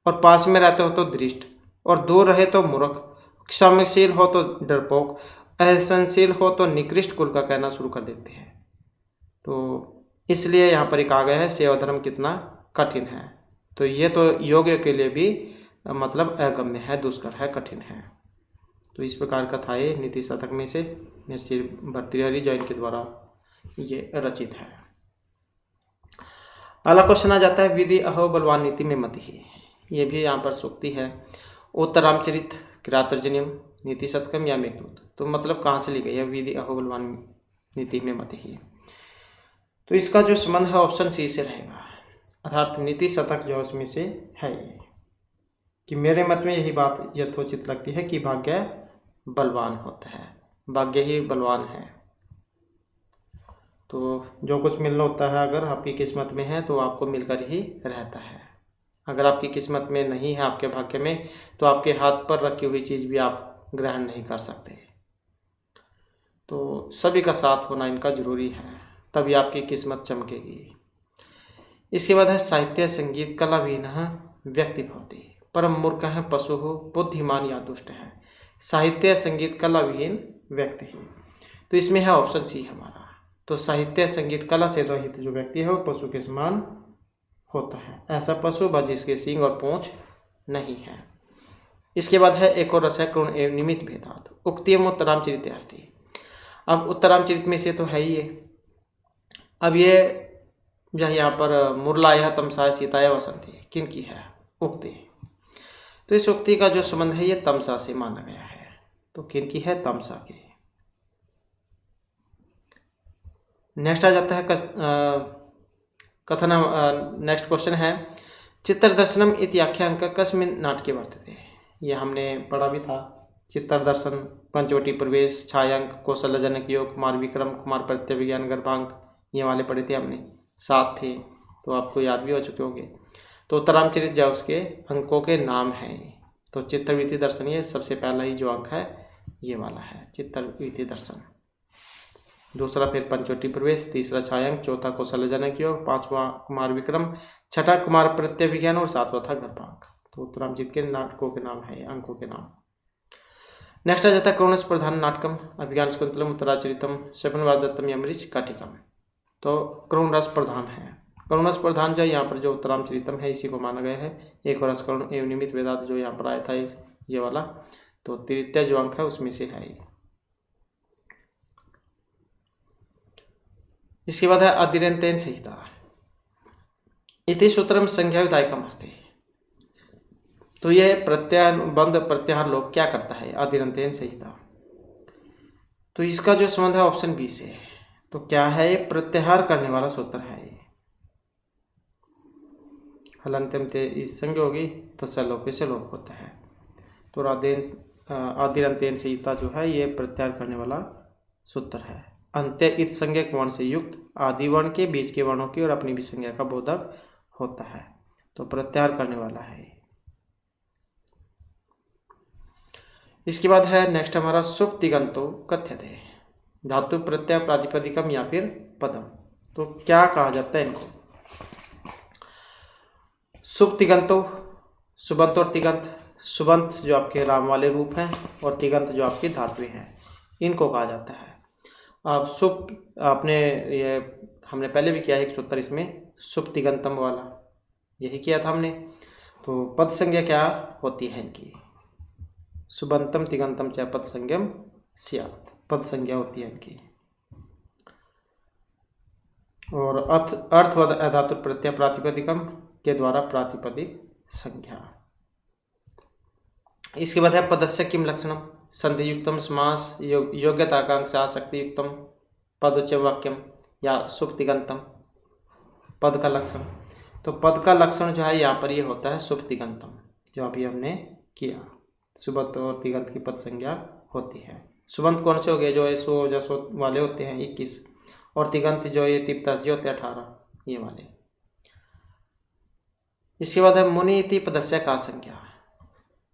और पास में रहते हो तो दृष्ट, और दूर रहे तो मूर्ख, क्षमाशील हो तो डरपोक, असहनशील हो तो निकृष्ट कुल का कहना शुरू कर देते हैं। तो इसलिए यहाँ पर एक आ गया है सेवा धर्म कितना कठिन है। तो ये तो योग्य के लिए भी मतलब अगम्य है, दुष्कर है, कठिन है। तो इस प्रकार का था ये नीति शतक में से श्री भर्तृहरि जैन के द्वारा ये रचित है। अगला क्वेश्चन आ जाता है विधि अहो बलवान नीति में मति ही। ये भी यहाँ पर सूक्ति है। उत्तर रामचरित, किरातर्जनियम, नीति शतकम या मेघदूत। तो मतलब कहाँ से ली गई है विधि अहो बलवान नीति में मति ही। तो इसका जो संबंध है ऑप्शन सी से रहेगा, अर्थात नीति शतक जो उसमें से है ये, कि मेरे मत में यही बात यथोचित लगती है कि भाग्य बलवान होता है, भाग्य ही बलवान है। तो जो कुछ मिलना होता है अगर आपकी किस्मत में है तो आपको मिलकर ही रहता है। अगर आपकी किस्मत में नहीं है, आपके भाग्य में, तो आपके हाथ पर रखी हुई चीज़ भी आप ग्रहण नहीं कर सकते। तो सभी का साथ होना इनका जरूरी है, तभी आपकी किस्मत चमकेगी। इसके बाद है साहित्य संगीत कला विहीनः व्यक्ति भवति, परम मूर्ख है पशु हो बुद्धिमान या दुष्ट है। साहित्य संगीत कला विहीन व्यक्ति ही। तो इसमें है ऑप्शन सी हमारा। तो साहित्य संगीत कला से रहित जो व्यक्ति है वो पशु के समान होता है। ऐसा पशु व जिसके सींग और पूंछ नहीं है। इसके बाद है एक और रस है करुण एवं निमित्त भेदात उक्तियम उत्तरामचरित अस्ति। अब उत्तरामचरित में से तो है ही ये। अब ये जो यहाँ पर मुरलाया तमसाय सीताया वसंती किन की है उक्ति। तो इस उक्ति का जो संबंध है ये तमसा से माना गया है। तो किन की है, तमसा की। नेक्स्ट आ जाता है कथन। नेक्स्ट क्वेश्चन है चित्तरदर्शनम इति आख्यान का कस्मिन् नाटके वर्तते। ये हमने पढ़ा भी था। चित्तरदर्शन, पंचवटी प्रवेश, छायांक, कौशलजनक योग, कुमार विक्रम, कुमार प्रत्यभिज्ञान, गर्भांक, ये वाले पढ़े थे हमने, 7 थे, तो आपको याद भी हो चुके होंगे। तो उत्तरामचरित जो उसके अंकों के नाम हैं। तो चित्तवृत्ति दर्शन ये सबसे पहला ही जो अंक है ये वाला है, चित्तवृत्ति दर्शन। दूसरा फिर पंचवटी प्रवेश, तीसरा छायांक, चौथा कौशलजनक योग, 5वां कुमार विक्रम, छठा कुमार प्रत्यभिज्ञान और 7वां था गर्भांक। तो उत्तरामचरित के नाटकों के नाम है, अंकों के नाम। नेक्स्ट आ जाता है करुणस प्रधान नाटकम अभिज्ञान शाकुंतलम उत्तराचरितम शपनवादत्तम यमरीच काटिकम। तो करुण रस प्रधान है। करुण रस प्रधान जो यहाँ पर जो उत्तरामचरितम है इसी को माना गया है। एक और रस करुण एवं निमित्त वेदात जो यहाँ पर आया था ये वाला, तो तृतीय जो अंक है उसमें से है। इसके बाद है अधिरंतेन संहिता इति सूत्रम संज्ञा विधायकम अस्ति। तो ये प्रत्यानुबंध प्रत्याहार लोग क्या करता है अधिरंतेन संहिता। तो इसका जो संबंध है ऑप्शन बी से। तो क्या है, ये प्रत्याहार करने वाला सूत्र है। ये हलंत्यम ते इस संज्ञा होगी तत्सलोपे से लोप होता है। तो आदिरंतेन संहिता जो है ये प्रत्याहार करने वाला सूत्र है। अंत्य इत संज्ञक वर्ण से युक्त आदि वर्ण के बीच के वर्णों की और अपनी भी संज्ञा का बोधक होता है। तो प्रत्याहार करने वाला है। इसके बाद है नेक्स्ट हमारा सुप्तिगंतो कथ्यते धातु प्रत्यय प्रातिपदिकम या फिर पदम। तो क्या कहा जाता है इनको। सुप्तिगंतो, सुबंत और तिगंत। सुबंत जो आपके राम वाले रूप हैं और तिगंत जो आपकी धातुएं हैं, इनको कहा जाता है। अब सुप आपने ये हमने पहले भी किया है एक सूत्र इसमें, सुप्तिगंतम वाला यही किया था हमने। तो पद संज्ञा क्या होती है इनकी, सुबंतम तिगंतम च पद संज्ञम स्यात्, पद संज्ञा होती है इनकी। और अर्थवद अधातु प्रत्यय प्रातिपदिकम के द्वारा प्रातिपदिक संज्ञा। इसके बाद है पदस्य किम लक्षणम संधियुक्तम समास योग्यताकांक्षा शक्तियुक्तम पदोच्च वाक्यम या सुप्तिगंतम, पद का लक्षण। तो पद का लक्षण जो है यहाँ पर ये होता है सुप्तिगंतम, जो अभी हमने किया। सुबंत और तिगंत की पद संज्ञा होती है। सुबंत कौन से हो गए, जो है 100 जसो वाले होते हैं 21, और तिगंत जो ये तिप्तस जो होते हैं 18, ये वाले। इसके बाद है मुनि इति पदस्य का संज्ञा।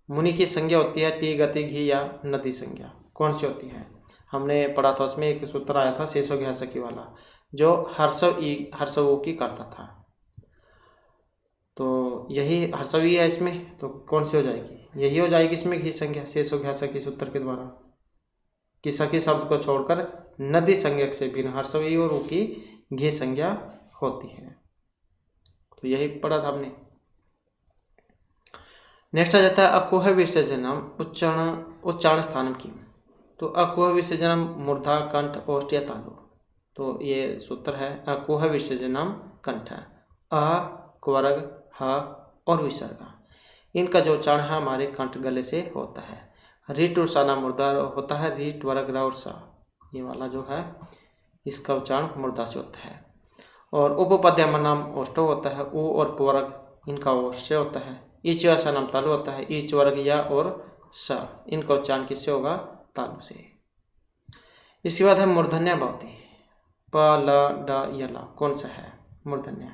मुनि की संज्ञा होती है टी गति घी या नदी संज्ञा। कौन सी होती है, हमने पढ़ा था, उसमें एक सूत्र आया था शेषो घ्यासकी वाला, जो हर्षव की करता था। तो यही हर्षव ई है इसमें, तो कौन सी हो जाएगी? यही हो जाएगी इसमें घी संज्ञा, शेषो घ्यासकी सूत्र के द्वारा। कि सखी शब्द को छोड़कर नदी संज्ञक से बिना हर्षव ई और ऊ की घी संज्ञा होती है। तो यही पढ़ा था हमने। नेक्स्ट आ जाता है अकुह विसर्जनम उच्चारण स्थानम की। तो अकुह विसर्जनम मूर्धा कंठ ओष्ठ या तालु। तो ये सूत्र है अकुह विसर्जनम कंठ, अ क्वर्ग ह और विसर्ग, इनका जो उच्चारण है हमारे कंठ गले से होता है। रीट और सा मूर्धा होता है, रीट वर्ग र और सा, ये वाला जो है इसका उच्चारण मूर्धा से होता है। और उपपद्यम नाम ओष्ठो होता है, उ और पवर्ग इनका ओष्ठ से होता है। ईच सा नाम तालु होता है, ईच वर्ग या और स, इनका उच्चारण किससे होगा? तालु से। इसके बाद है मूर्धन्य भवती, प ल ड य ला, कौन सा है मूर्धन्य?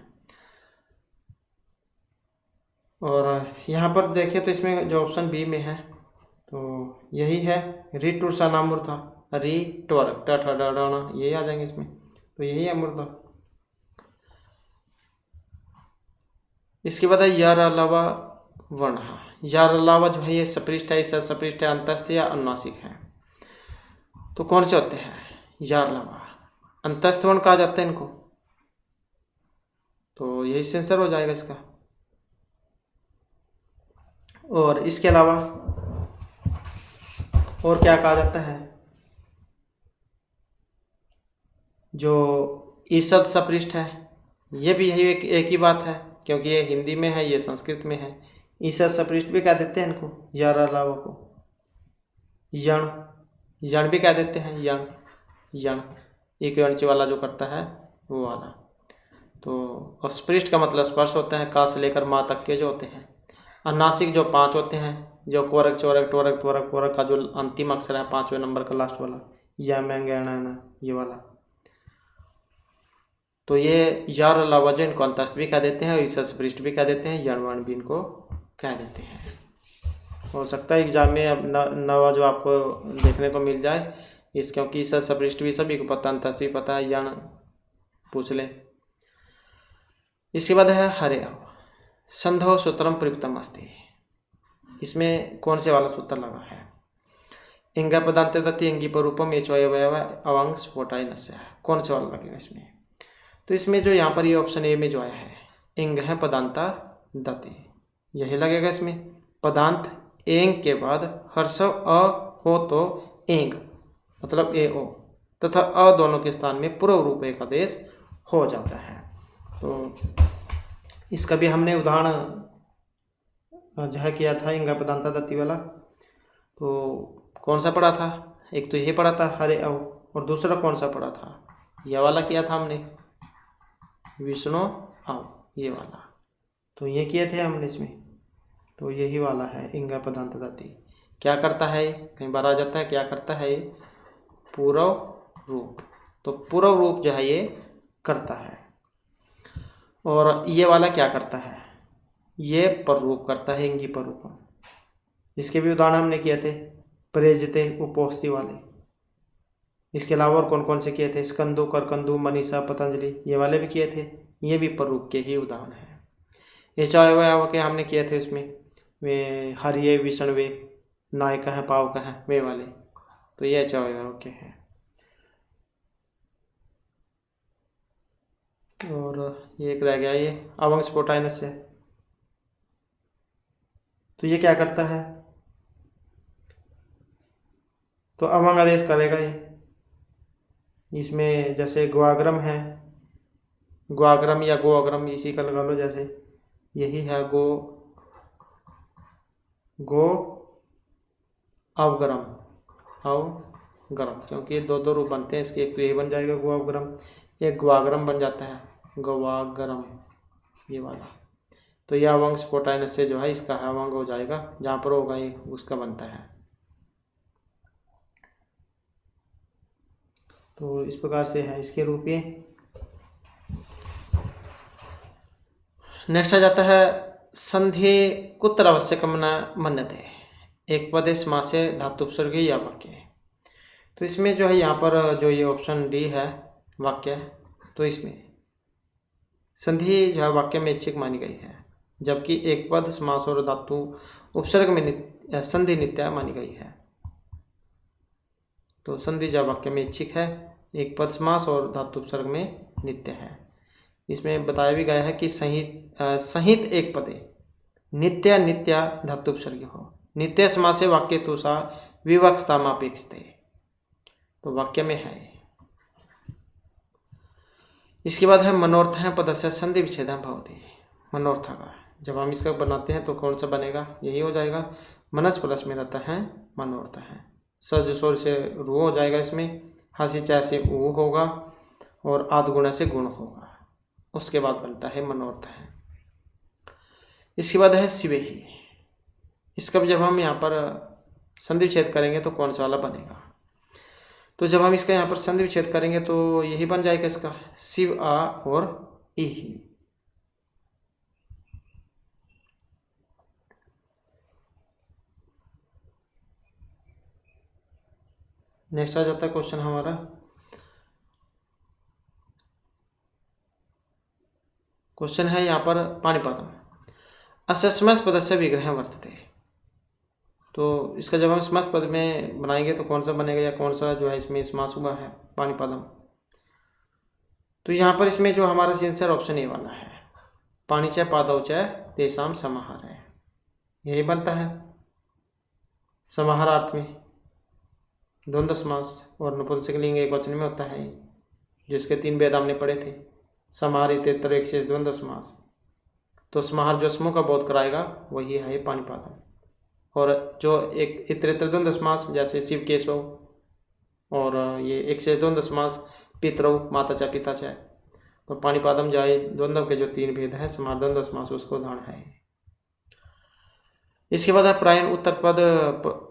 और यहाँ पर देखिए तो इसमें जो ऑप्शन बी में है तो यही है, री टूर सा नाम मूर्धा, री टवर्ग ट ठ ड ण, यही आ जाएंगे इसमें, तो यही है मूर्धा। इसके बाद है यार अलावा वर्ण, यार अलावा जो है ये सपृष्ठ है, इससे सपृष्ठ है, अंतस्थ या अनुनासिक है। तो कौन से होते हैं? यार अलावा अंतस्थ वर्ण कहा जाता है इनको, तो यही सेंसर हो जाएगा इसका। और इसके अलावा और क्या कहा जाता है? जो ईसद सपृष्ठ है, ये भी यही एक ही बात है, क्योंकि ये हिंदी में है, ये संस्कृत में है। ईसद सपृष्ठ भी कह देते हैं इनको, यार अलावा को। यण भी कह देते हैं, यण एक यणच वाला जो करता है वो वाला। तो स्पृष्ट का मतलब स्पर्श होता है, का से लेकर माँ तक के जो होते हैं। अनुनासिक जो 5 होते हैं, जो क्वर्ग चौरग टोरग त्वरग पोरग का जो अंतिम अक्षर है 5वें नंबर का लास्ट वाला, या मैं ये वाला। तो ये यार अलावा जो इनको अंतस्थ भी कह देते हैं और ईसद सपृष्ठ भी कह देते हैं, यण भी इनको कह देते हैं। हो सकता है एग्जाम में अब नवा जो आपको देखने को मिल जाए इस, क्योंकि ईसद सपृष्ठ भी सभी को पता, अंतस्थ भी पता है, यण पूछ ले। इसके बाद है हरे अव संधो सूत्रम प्रयुक्तम अस्ति, इसमें कौन से वाला सूत्र लगा है? इंग पदांत दत्ति इंगी पर रूपम एच अवंग स्फोटाई नस्य, कौन से वाला लगेगा इसमें? तो इसमें जो यहाँ पर ये ऑप्शन ए में जो आया है इंग है पदांता दत्ति, यही लगेगा इसमें। पदांत एंग के बाद हर्षव अ हो तो एंग मतलब ए ओ तथा अ दोनों के स्थान में पूर्व रूप एक आदेश हो जाता है। तो इसका भी हमने उदाहरण जो है किया था इंगा पदांता दत्ति वाला। तो कौन सा पढ़ा था? एक तो यही पढ़ा था हरे अव, और दूसरा कौन सा पढ़ा था? यह वाला किया था हमने, विष्णु अव, ये वाला। तो ये किए थे हमने इसमें, तो यही वाला है इंगा पदांत दत्ति। क्या करता है? कई बार आ जाता है, क्या करता है? पूर्व रूप, तो पूर्व रूप जो है ये करता है। और ये वाला क्या करता है? ये पर रूप करता है, इंगी पर रूप। इसके भी उदाहरण हमने किए थे, प्रेजते उपोस्ति वाले। इसके अलावा और कौन कौन से किए थे? स्कंदु करकंदु मनीषा पतंजलि, ये वाले भी किए थे, ये भी पर रूप के ही उदाहरण हैं। ये चाहे के हमने किए थे उसमें, वे हरिये विष्णवे नायक हैं पावक हैं वे वाले, तो ये चाहे के हैं। और ये एक रह गया ये अवंग स्फोटाइनस से, तो ये क्या करता है? तो अवंग आदेश करेगा ये। इसमें जैसे ग्वाग्रम है, ग्वाग्रम या गोअग्रम इसी का लगा लो, जैसे यही है गो अवग्रम क्योंकि ये दो रूप बनते हैं इसके, एक तो ये बन जाएगा गो अवग्रम, एक ग्वाग्रम बन जाता है गवाग्रम, ये वाला। तो यह अवंग स्फोटाइनस से जो है इसका अवंग हो जाएगा, जहाँ पर होगा ये उसका बनता है। तो इस प्रकार से है इसके रूप ये। नेक्स्ट आ जाता है संधि कुत्र आवश्यकम न मन्यते, एक पदे समासे धातु उपसर्ग या वाक्य। तो इसमें जो है यहाँ पर जो ये ऑप्शन डी है वाक्य, तो इसमें संधि जो है वाक्य में ऐच्छिक मानी गई है, जबकि एक पद समास और धातु उपसर्ग में संधि नित्य मानी गई है। तो संधि जो वाक्य में ऐच्छिक है, एक पद समास और धातु उपसर्ग में नित्य है। इसमें बताया भी गया है कि संहित एक पदे नित्य नित्य धातु उपसर्ग हो, नित्य समासे वाक्य तो सा विवक्षतामापेक्षते, तो वाक्य में है। इसके बाद है मनोर्थ है पदस्य संधि विच्छेद भवति। मनोर्थ का जब हम इसका बनाते हैं तो कौन सा बनेगा, यही हो जाएगा। मनस प्लस में रहता है मनोर्थ है, सज स्वर से रू हो जाएगा, इसमें हंसी चाय से ऊ होगा और आद गुण से गुण होगा, उसके बाद बनता है मनोर्थ है। इसके बाद है शिवे ही। इसका जब हम यहाँ पर संधि विच्छेद करेंगे तो कौन सा वाला बनेगा, तो जब हम इसका यहाँ पर संधि विच्छेद करेंगे तो यही बन जाएगा इसका शिव आ और ई ही। नेक्स्ट आ जाता है क्वेश्चन हमारा, क्वेश्चन है यहाँ पर पाणिपादम अस्य स्मस पदस्य विग्रह वर्तते। तो इसका जब हम स्मस पद में बनाएंगे तो कौन सा बनेगा या कौन सा जो है इसमें समास हुआ है पाणिपादम, तो यहाँ पर इसमें जो हमारा आंसर ऑप्शन ए वाला है, पाणी च पादौ च तेषाम समाहार है, यही बनता है। समाहारार्थ में द्वंद्व समास और नपुंसक लिंग एक वचन में होता है, जिसके 3 भेद हमने पढ़े थे, समाहार इतर एक शेष द्वंद्व समास। तो समाहार जो समूह का बोध कराएगा वही है पाणिपादम, और जो एक इतरेतर द्वंद्व समास जैसे शिव केशव, और ये एक शेष द्वंद्व समास पितरौ माता च पिता च, तो पाणिपादम जो है द्वंद्व के जो 3 भेद हैं समाहार द्वंद्व समास उसको उदाहरण है। इसके बाद है प्रायण उत्तर पद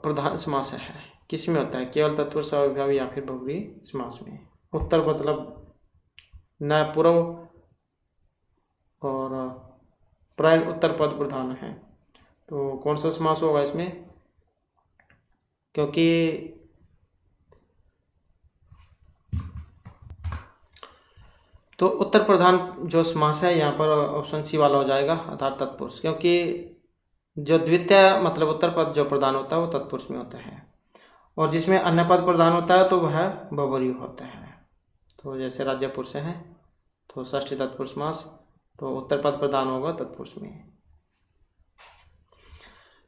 प्रधान समास है, किस में होता है, केवल तत्पुरुष अव्ययभावी या फिर बहुव्रीहि समास में। उत्तर मतलब न पूर्व और प्रायण उत्तर पद प्रधान है, तो कौन सा समास होगा इसमें, क्योंकि तो उत्तर प्रधान जो समास है यहाँ पर ऑप्शन सी वाला हो जाएगा अर्थात तत्पुरुष, क्योंकि जो द्वितीय मतलब उत्तर पद जो प्रधान होता है वो तत्पुरुष में होता है, और जिसमें अन्य पद प्रधान होता है तो वह बहुव्रीहि होता है। तो जैसे राज्य पुरुष है तो षष्ठी तत्पुरुष समास, तो उत्तर पद प्रधान होगा तत्पुरुष में।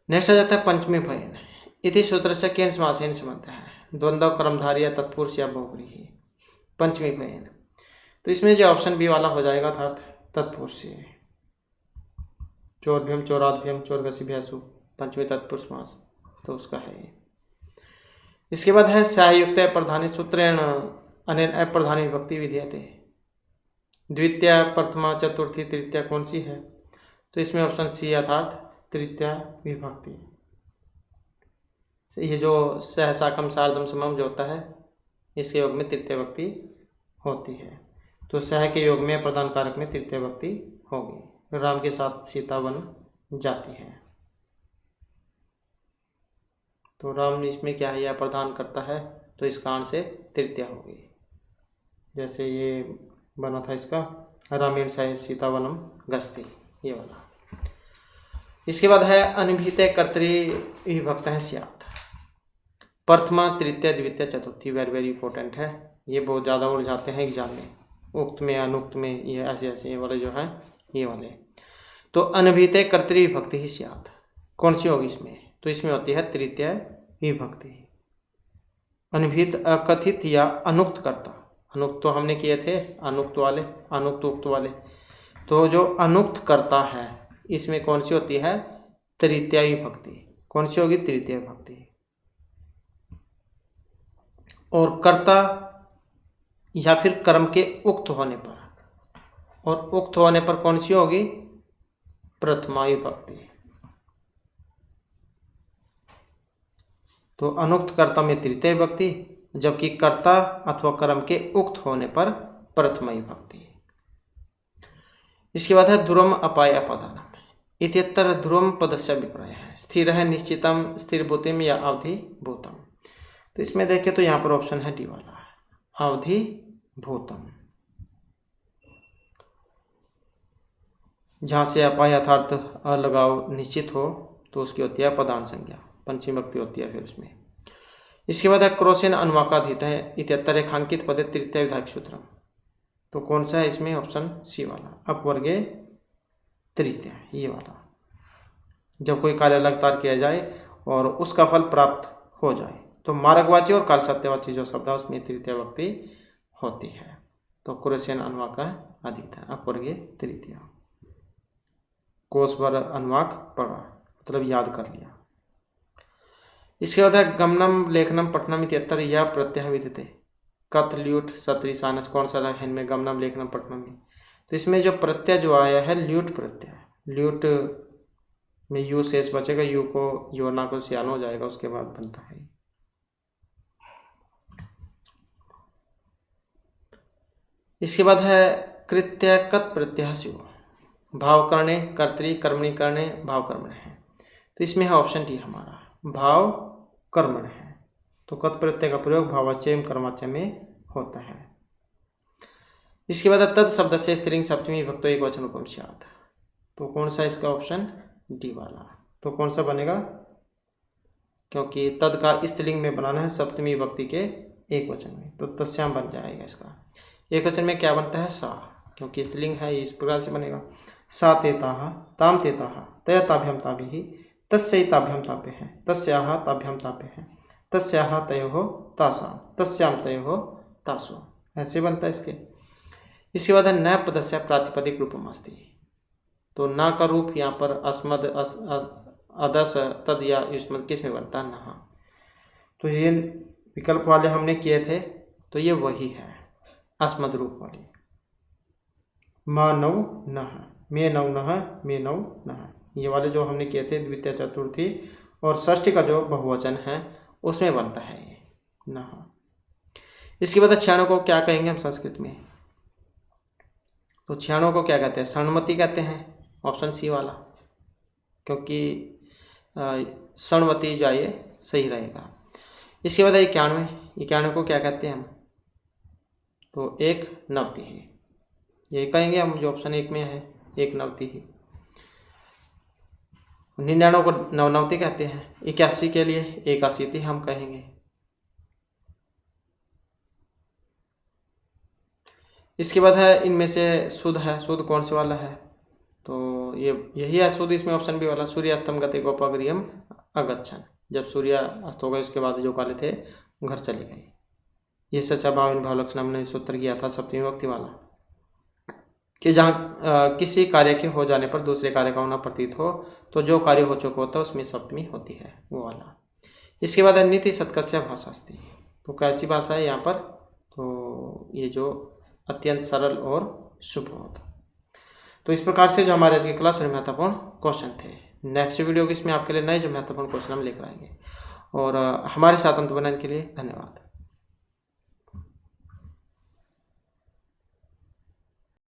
नेक्स्ट आ जाता है पंचमी भयन इति सूत्र से केन समासेन संबंध है, द्वंद्व कर्मधारय तत्पुरुष या बहुव्रीहि। पंचमी भयन, तो इसमें जो ऑप्शन बी वाला हो जाएगा अर्थात तत्पुरुष से, चोरभ्यम चोराभ्यम चोरगसिभ्यासु पंचमी तत्पुरुष समास, तो उसका है। इसके बाद है स्यायुक्त प्रधानी सूत्रेण अनेन अप्रधानी विभक्ति विधीयते। द्वितीय प्रथमा चतुर्थी तृतीया कौन सी है, तो इसमें ऑप्शन सी अर्थात तृतीया विभक्ति। ये जो सहसाकम सार्धम समम जो होता है इसके योग में तृतीय विभक्ति होती है, तो सह के योग में प्रधान कारक में तृतीय विभक्ति होगी। राम के साथ सीता वन जाती है, तो राम इसमें क्या है, यह प्रदान करता है, तो इस कारण से तृतीया होगी। जैसे ये बना था इसका रामेण सह सीतावनम गस्ती, ये वाला। इसके बाद है अनिभित कर्तरी विभक्त है स्यात्। प्रथमा तृतीय द्वितीय चतुर्थी वेरी वेरी इंपॉर्टेंट है, ये बहुत ज़्यादा उड़ जाते हैं एग्जाम में, उक्त में अनुक्त में, ये ऐसे ऐसे ये वाले जो है ये वाले। तो अनिभित कर्तरी विभक्ति ही स्यात् कौन सी होगी इसमें, तो इसमें होती है तृतीय विभक्ति। अनिभित अकथित या अनुक्त कर्ता, अनुक्त तो हमने किए थे अनुक्त वाले, अनुक्त उक्त वाले, तो जो अनुक्त कर्ता है इसमें कौन सी होती है, तृतीय विभक्ति। कौन सी होगी, तृतीय विभक्ति। और कर्ता या फिर कर्म के उक्त होने पर, और उक्त होने पर कौन सी होगी, प्रथमा विभक्ति। तो अनुक्त कर्ता में तृतीय विभक्ति, जबकि कर्ता अथवा कर्म के उक्त होने पर प्रथमा विभक्ति। इसके बाद है ध्रुवम अपाय अपदानम इत्यत्र ध्रुवम पदस्य अभिप्राय है, स्थिर है निश्चितम स्थिर भूतिम या अवधि भूतम। तो तो इसमें देखें तो यहाँ पर ऑप्शन है डी वाला, अवधि भूतम। जहाँ से अपाय यथार्थ अलगाव निश्चित हो तो उसकी होती है प्रधान संज्ञा, पंचमी विभक्ति होती है फिर उसमें। इसके बाद है क्रोशेन अनुवाकाधीत है इत्यत्र रेखांकित पदे तृतीय विधायक सूत्रम। तो कौन सा है इसमें? ऑप्शन सी वाला, अपवर्गे तृतीय, ये वाला। जब कोई कार्य लगातार किया जाए और उसका फल प्राप्त हो जाए तो मार्गवाची और काल सत्यवाची जो शब्द है उसमें तृतीय विभक्ति होती है। तो क्रोशेन अनुवाक का अधिक है, अपवर्गे तृतीय। कोष भर अनुवाक पढ़ा, मतलब याद कर लिया। इसके बाद है गमनम लेखनम पठनम इत्यत्र यह प्रत्यय विदिते कथ ल्यूट सत्री सानच। कौन सा है इनमें? गमनम लेखनम पठनम में। तो इसमें जो प्रत्यय जो आया है ल्यूट प्रत्यय, ल्यूट में यू शेष बचेगा, यू को योना को सियान हो जाएगा, उसके बाद बनता है। इसके बाद है कृत्य कत प्रत्यय स्यु, भाव करणे कर्तरी कर्मणि करणे भाव कर्मण है। तो इसमें है ऑप्शन डी हमारा, भाव कर्मण है। तो कत प्रत्यय का प्रयोग भावाच्य एवं कर्माच्य में होता है। इसके बाद तद शब्द से स्त्रीलिंग सप्तमी विभक्तो एक वचन उपम स्यात्। तो कौन सा इसका? ऑप्शन डी वाला। तो कौन सा बनेगा? क्योंकि तद का स्त्रीलिंग में बनाना है सप्तमी विभक्ति के एक वचन में, तो तस्याम बन जाएगा इसका। एक वचन में क्या बनता है? सा, क्योंकि स्त्रीलिंग है, इस प्रकार से बनेगा। सा तेताः ताम तेताः तय ताभ्यम ताभिः तस्यै ताभ्यम ताभ्यः तस्याः ताभ्यम ताभ्यः तस्याः तयोः तासाम तस्याम तयोः तासु, ऐसे बनता है इसके। इसके बाद है न पदस्य प्रातिपदिक रूपम अस्ति। तो न का रूप यहाँ पर अस्मद अदस तद या युष्मद किस में बनता है? नहा। तो ये विकल्प वाले हमने किए थे, तो ये वही है अस्मद रूप वाली। मा नौ नह, मे नौ नह, मे नौ नह, ये वाले जो हमने किए थे द्वितीय चतुर्थी और षष्ठी का जो बहुवचन है उसमें बनता है ये नह। इसके बाद क्षणों को क्या कहेंगे हम संस्कृत में? तो क्षणों को क्या कहते हैं? षण्मति कहते हैं, ऑप्शन सी वाला, क्योंकि षण्मति जो है ये सही रहेगा। इसके बाद 91, 91 को क्या कहते हैं हम? तो एक नवति है, ये कहेंगे हम जो ऑप्शन एक में है, एक नवति ही। 99 को नवनवति कहते हैं। 81 के लिए एकाशीति हम कहेंगे। इसके बाद है इनमें से शुद्ध है, शुद्ध कौन से वाला है? तो ये यही है शुद्ध, इसमें ऑप्शन बी वाला, सूर्य अस्तम गति गोपगृहम अगच्छन। जब सूर्य अस्त हो गए उसके बाद जो काले थे घर चले गए। ये सच्चा भाव इन भाव लक्षण हमने सूत्र किया था सप्तमी विभक्ति वाला, कि जहाँ किसी कार्य के हो जाने पर दूसरे कार्य का होना प्रतीत हो तो जो कार्य हो चुका होता है उसमें सप्तमी होती है, वो वाला। इसके बाद है नीति सत्कस्य भाषास्ति। तो कैसी भाषा है यहाँ पर? तो ये जो अत्यंत सरल और सुबोध। तो इस प्रकार से जो हमारे आज की क्लास में महत्वपूर्ण क्वेश्चन थे। नेक्स्ट वीडियो की इसमें आपके लिए नए जो महत्वपूर्ण क्वेश्चन हम लेकर आएंगे। और हमारे साथ अंत बनाने के लिए धन्यवाद।